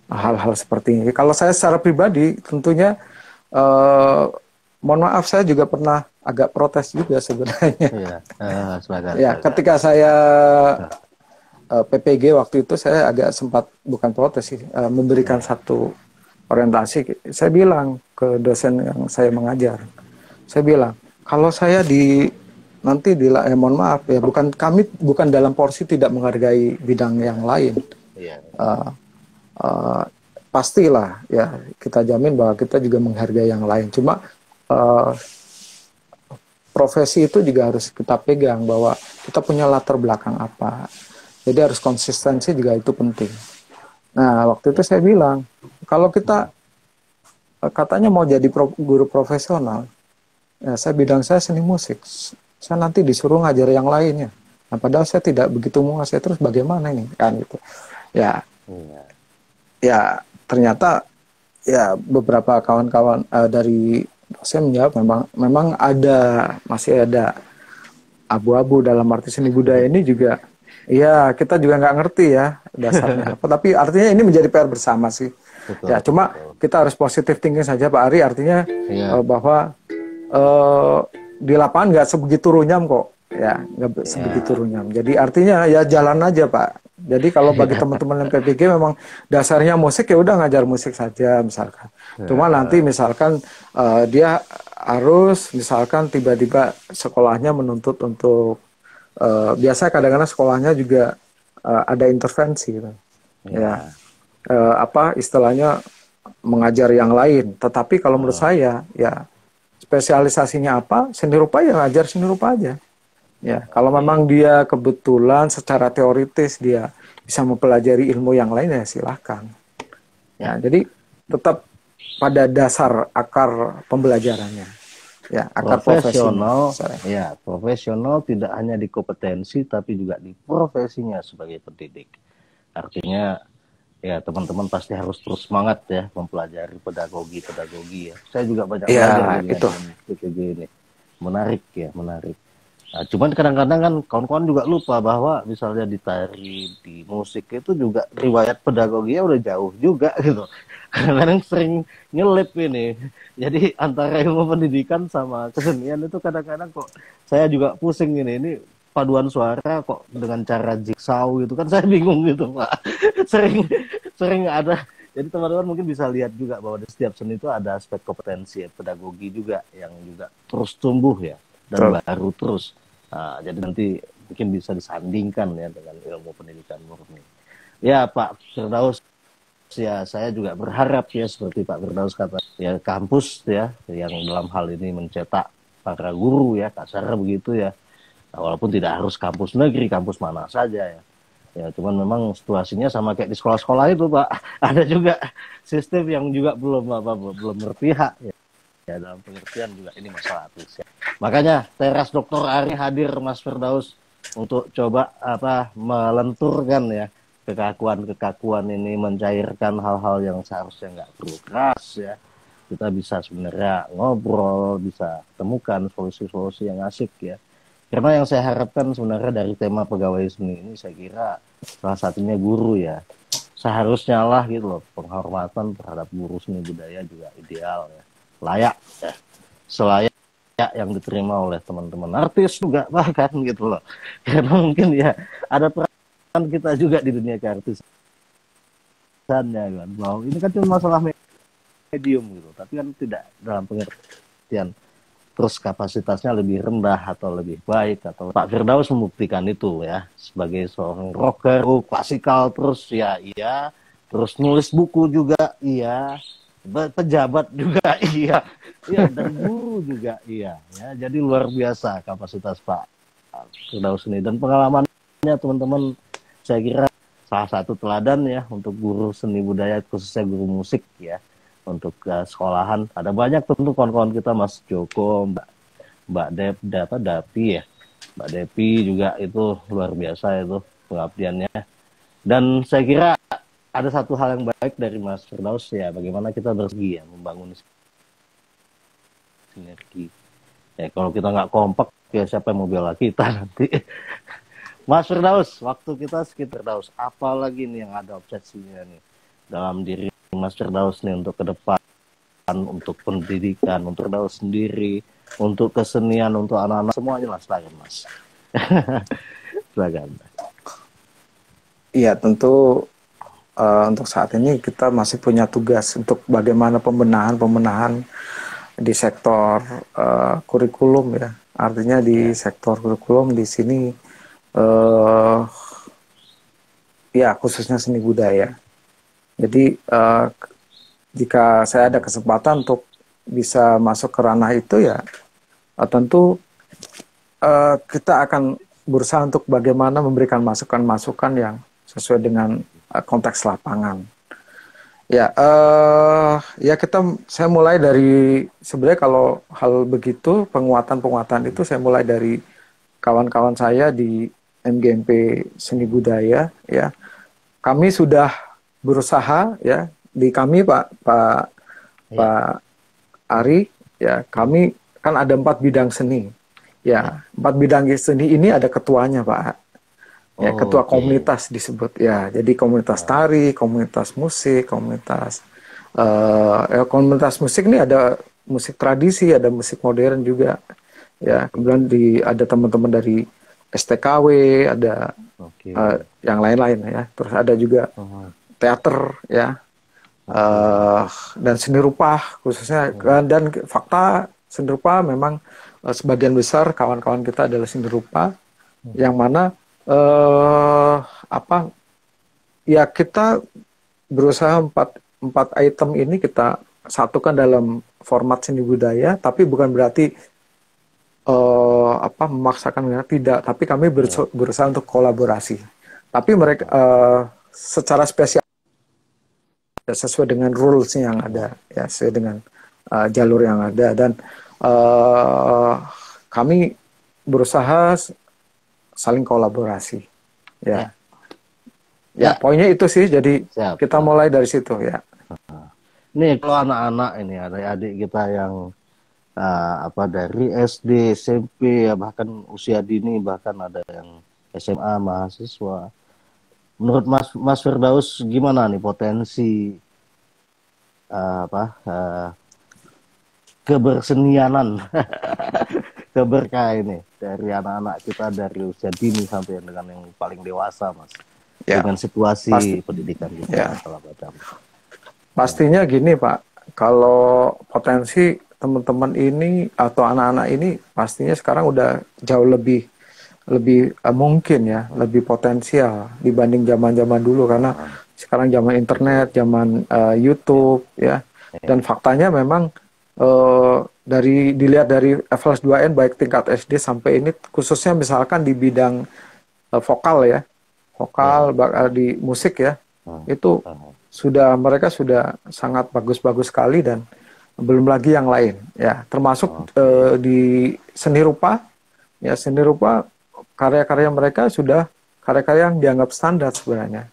hal-hal seperti ini. Kalau saya secara pribadi tentunya mohon maaf saya juga pernah agak protes juga sebenarnya. Ya, ketika saya PPG waktu itu saya agak sempat bukan protes sih, memberikan satu orientasi. Saya bilang ke dosen yang saya mengajar, saya bilang kalau saya nanti mohon maaf ya bukan dalam porsi tidak menghargai bidang yang lain. Pastilah ya kita jamin bahwa kita juga menghargai yang lain. Cuma profesi itu juga harus kita pegang bahwa kita punya latar belakang apa. Jadi harus konsistensi juga itu penting. Nah, waktu itu saya bilang, kalau kita katanya mau jadi guru profesional, ya bidang saya seni musik. Saya nanti disuruh ngajar yang lainnya. Nah, padahal saya tidak begitu menguasai terus bagaimana ini kan gitu. Ya. Ya, ternyata ya beberapa kawan-kawan dari saya menjawab memang masih ada abu-abu dalam arti seni budaya ini juga ya kita juga nggak ngerti ya dasarnya apa tapi artinya ini menjadi PR bersama sih. Betul, ya cuma kita harus positif thinking saja Pak Ari artinya bahwa di lapangan nggak sebegitu runyam kok, ya nggak sebegitu runyam. Jadi artinya ya jalan aja Pak. Jadi kalau bagi teman-teman yang PPG memang dasarnya musik ya udah ngajar musik saja misalkan. Cuma nanti misalkan dia harus misalkan tiba-tiba sekolahnya menuntut untuk biasa kadang-kadang sekolahnya juga ada intervensi gitu. Ya. Apa istilahnya mengajar yang lain. Tetapi kalau menurut saya ya spesialisasinya apa, seni rupa ya ngajar seni rupa aja. Ya, kalau memang dia kebetulan secara teoritis dia bisa mempelajari ilmu yang lain ya silahkan. Ya, jadi tetap pada dasar akar pembelajarannya. Ya, akar profesional. Ya, profesional tidak hanya di kompetensi tapi juga di profesinya sebagai pendidik. Artinya ya teman-teman pasti harus terus semangat ya mempelajari pedagogi ya. Saya juga banyak belajar itu PPG ini. Menarik ya, menarik. Nah, cuman kadang-kadang kan kawan-kawan juga lupa bahwa misalnya di tari, di musik itu juga riwayat pedagoginya udah jauh juga gitu. Kadang-kadang sering nyelip ini. Jadi antara ilmu pendidikan sama kesenian itu kadang-kadang kok saya juga pusing ini paduan suara kok dengan cara jigsaw gitu kan saya bingung gitu Pak. sering ada. Jadi teman-teman mungkin bisa lihat juga bahwa di setiap seni itu ada aspek kompetensi pedagogi juga yang juga terus tumbuh ya dan baru terus. Nah, jadi nanti mungkin bisa disandingkan ya dengan ilmu pendidikan murni. Ya Pak Firdaus, ya saya juga berharap ya seperti Pak Firdaus kata ya kampus ya yang dalam hal ini mencetak para guru ya kasar begitu ya. Nah, walaupun tidak harus kampus negeri, kampus mana saja ya. Ya cuman memang situasinya sama kayak di sekolah-sekolah itu Pak. Ada juga sistem yang juga belum berpihak ya. Ya dalam pengertian juga ini masalah etis ya. Makanya Teras Dr. Ari hadir Mas Firdaus untuk coba melenturkan ya kekakuan ini, mencairkan hal-hal yang seharusnya nggak perlu keras ya. Kita bisa sebenarnya ngobrol, bisa temukan solusi-solusi yang asik ya. Karena yang saya harapkan sebenarnya dari tema pegawai seni ini saya kira salah satunya guru ya. Seharusnya lah gitu loh penghormatan terhadap guru seni budaya juga ideal ya. Layak ya, selayak yang diterima oleh teman-teman artis juga bahkan gitu loh, karena mungkin ya ada peran kita juga di dunia keartisannya kan, bahwa ini kan cuma masalah medium gitu, tapi kan tidak dalam pengertian terus kapasitasnya lebih rendah atau lebih baik, atau Pak Firdaus membuktikan itu ya sebagai seorang rocker klasikal terus ya iya, terus nulis buku juga iya, pejabat juga iya dan guru juga iya ya. Jadi luar biasa kapasitas Pak Firdaus ini dan pengalamannya teman-teman saya kira salah satu teladan ya untuk guru seni budaya khususnya guru musik ya untuk sekolahan. Ada banyak tentu kawan-kawan kita Mas Joko, Mbak Dapi ya, Mbak Depi juga itu luar biasa itu pengabdiannya. Dan saya kira ada satu hal yang baik dari Mas Firdaus ya, bagaimana kita bersegi ya membangun sinergi. Ya kalau kita nggak kompak ya siapa yang mau bela kita nanti. Mas Firdaus, waktu kita sekitar Firdaus, apalagi nih yang ada obsesinya nih dalam diri Mas Firdaus nih untuk ke depan, untuk pendidikan, untuk Firdaus sendiri, untuk kesenian, untuk anak-anak semuanya lah, silakan Mas. Silakan. Iya tentu. Untuk saat ini kita masih punya tugas untuk bagaimana pembenahan di sektor kurikulum ya. Artinya di sektor kurikulum di sini ya khususnya seni budaya. Jadi jika saya ada kesempatan untuk bisa masuk ke ranah itu ya tentu kita akan berusaha untuk bagaimana memberikan masukan-masukan yang sesuai dengan konteks lapangan. Ya, ya saya mulai dari sebenarnya kalau hal begitu penguatan itu saya mulai dari kawan-kawan saya di MGMP Seni Budaya ya. Kami sudah berusaha ya di kami Pak Ari ya, kami kan ada 4 bidang seni. Ya, 4 bidang seni ini ada ketuanya Pak. Ya, ketua komunitas disebut ya. Jadi komunitas tari, komunitas musik, komunitas musik ini ada musik tradisi, ada musik modern juga. ya. Kemudian ada teman-teman dari STKW, ada Oke. yang lain-lain ya. Terus ada juga teater ya, eh, dan seni rupa khususnya. Dan fakta seni rupa memang sebagian besar kawan-kawan kita adalah seni rupa, yang mana apa ya, kita berusaha empat item ini kita satukan dalam format seni budaya, tapi bukan berarti memaksakan mereka, tidak, tapi kami berusaha untuk kolaborasi. Tapi mereka secara spesial sesuai dengan rules yang ada, ya, sesuai dengan jalur yang ada, dan kami berusaha saling kolaborasi, ya. Ya, poinnya itu sih. Jadi kita mulai dari situ ya. Nih kalau anak-anak ini, adik-adik kita yang dari SD, SMP, ya, bahkan usia dini, bahkan ada yang SMA, mahasiswa. Menurut Mas Firdaus gimana nih potensi kebersenianan keberkah ini dari anak-anak kita dari usia dini sampai dengan yang paling dewasa, Mas? Ya, dengan situasi pendidikan kita, ya. Pastinya gini, Pak, kalau potensi teman-teman ini atau anak-anak ini pastinya sekarang udah jauh lebih mungkin ya, lebih potensial dibanding zaman-zaman dulu, karena sekarang zaman internet, zaman YouTube ya. Dan faktanya memang dilihat dari FLS 2N baik tingkat SD sampai ini, khususnya misalkan di bidang vokal ya, di musik ya, itu mereka sudah sangat bagus-bagus sekali, dan belum lagi yang lain ya, termasuk di seni rupa ya. Seni rupa, karya-karya mereka sudah karya-karya yang dianggap standar sebenarnya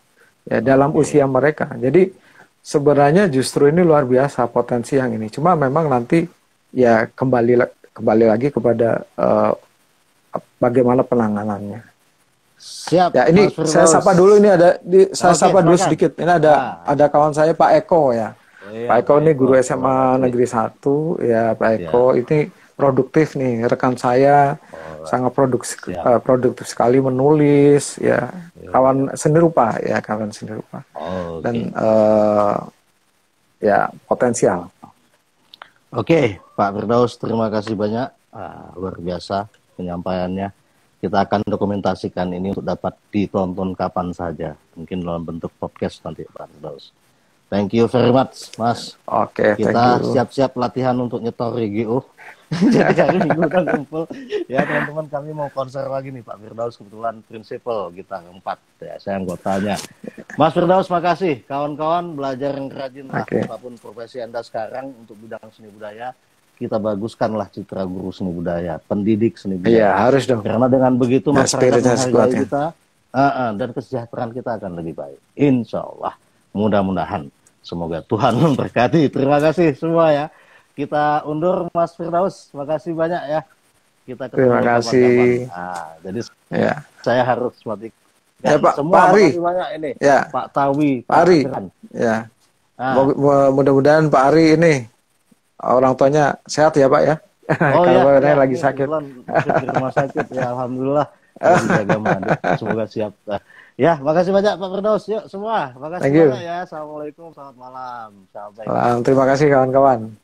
ya dalam usia mereka. Jadi sebenarnya justru ini luar biasa potensi yang ini. Cuma memang nanti ya kembali lagi kepada bagaimana penanganannya. Siap. Ya, ini saya sapa dulu, ini saya sapa dulu sedikit. Ini ada kawan saya, Pak Eko ya. Pak Eko ini guru SMA Negeri 1 ya. Pak Eko ini produktif nih, rekan saya, sangat produktif sekali menulis ya. Kawan seni rupa ya, dan ya potensial. Oke, Pak Firdaus, terima kasih banyak, luar biasa penyampaiannya. Kita akan dokumentasikan ini untuk dapat ditonton kapan saja, mungkin dalam bentuk podcast nanti, Pak Firdaus. Thank you very much, Mas. Oke, kita siap-siap latihan untuk nyetor GO. Jadi hari Minggu kan kumpul. Ya teman-teman, kami mau konser lagi nih, Pak Firdaus, kebetulan prinsipal kita 4 ya, saya anggotanya. Mas Firdaus, makasih. Kawan-kawan belajar yang rajin lah, apapun profesi Anda sekarang untuk bidang seni budaya. Kita baguskanlah citra guru seni budaya, pendidik seni budaya. Iya, harus dong. Karena dengan begitu masyarakat menghargai kita, dan kesejahteraan kita akan lebih baik. Insya Allah, mudah-mudahan. Semoga Tuhan memberkati. Terima kasih semua ya. Kita undur, Mas Firdaus. Terima kasih banyak ya. Kita ketemu. Terima kasih. Jadi saya harus mati. Ya, Pak Ari. Ini. Ya. Pak Tawi. Pak Ari. Ya. Mudah-mudahan Pak Ari ini orang tuanya sehat ya, Pak ya. Kalau ya, lagi sakit. Di rumah sakit ya, alhamdulillah. Semoga siap. Ya, makasih banyak Pak Firdaus. Yuk semua, makasih banyak ya. Assalamualaikum, selamat malam. Terima kasih kawan-kawan.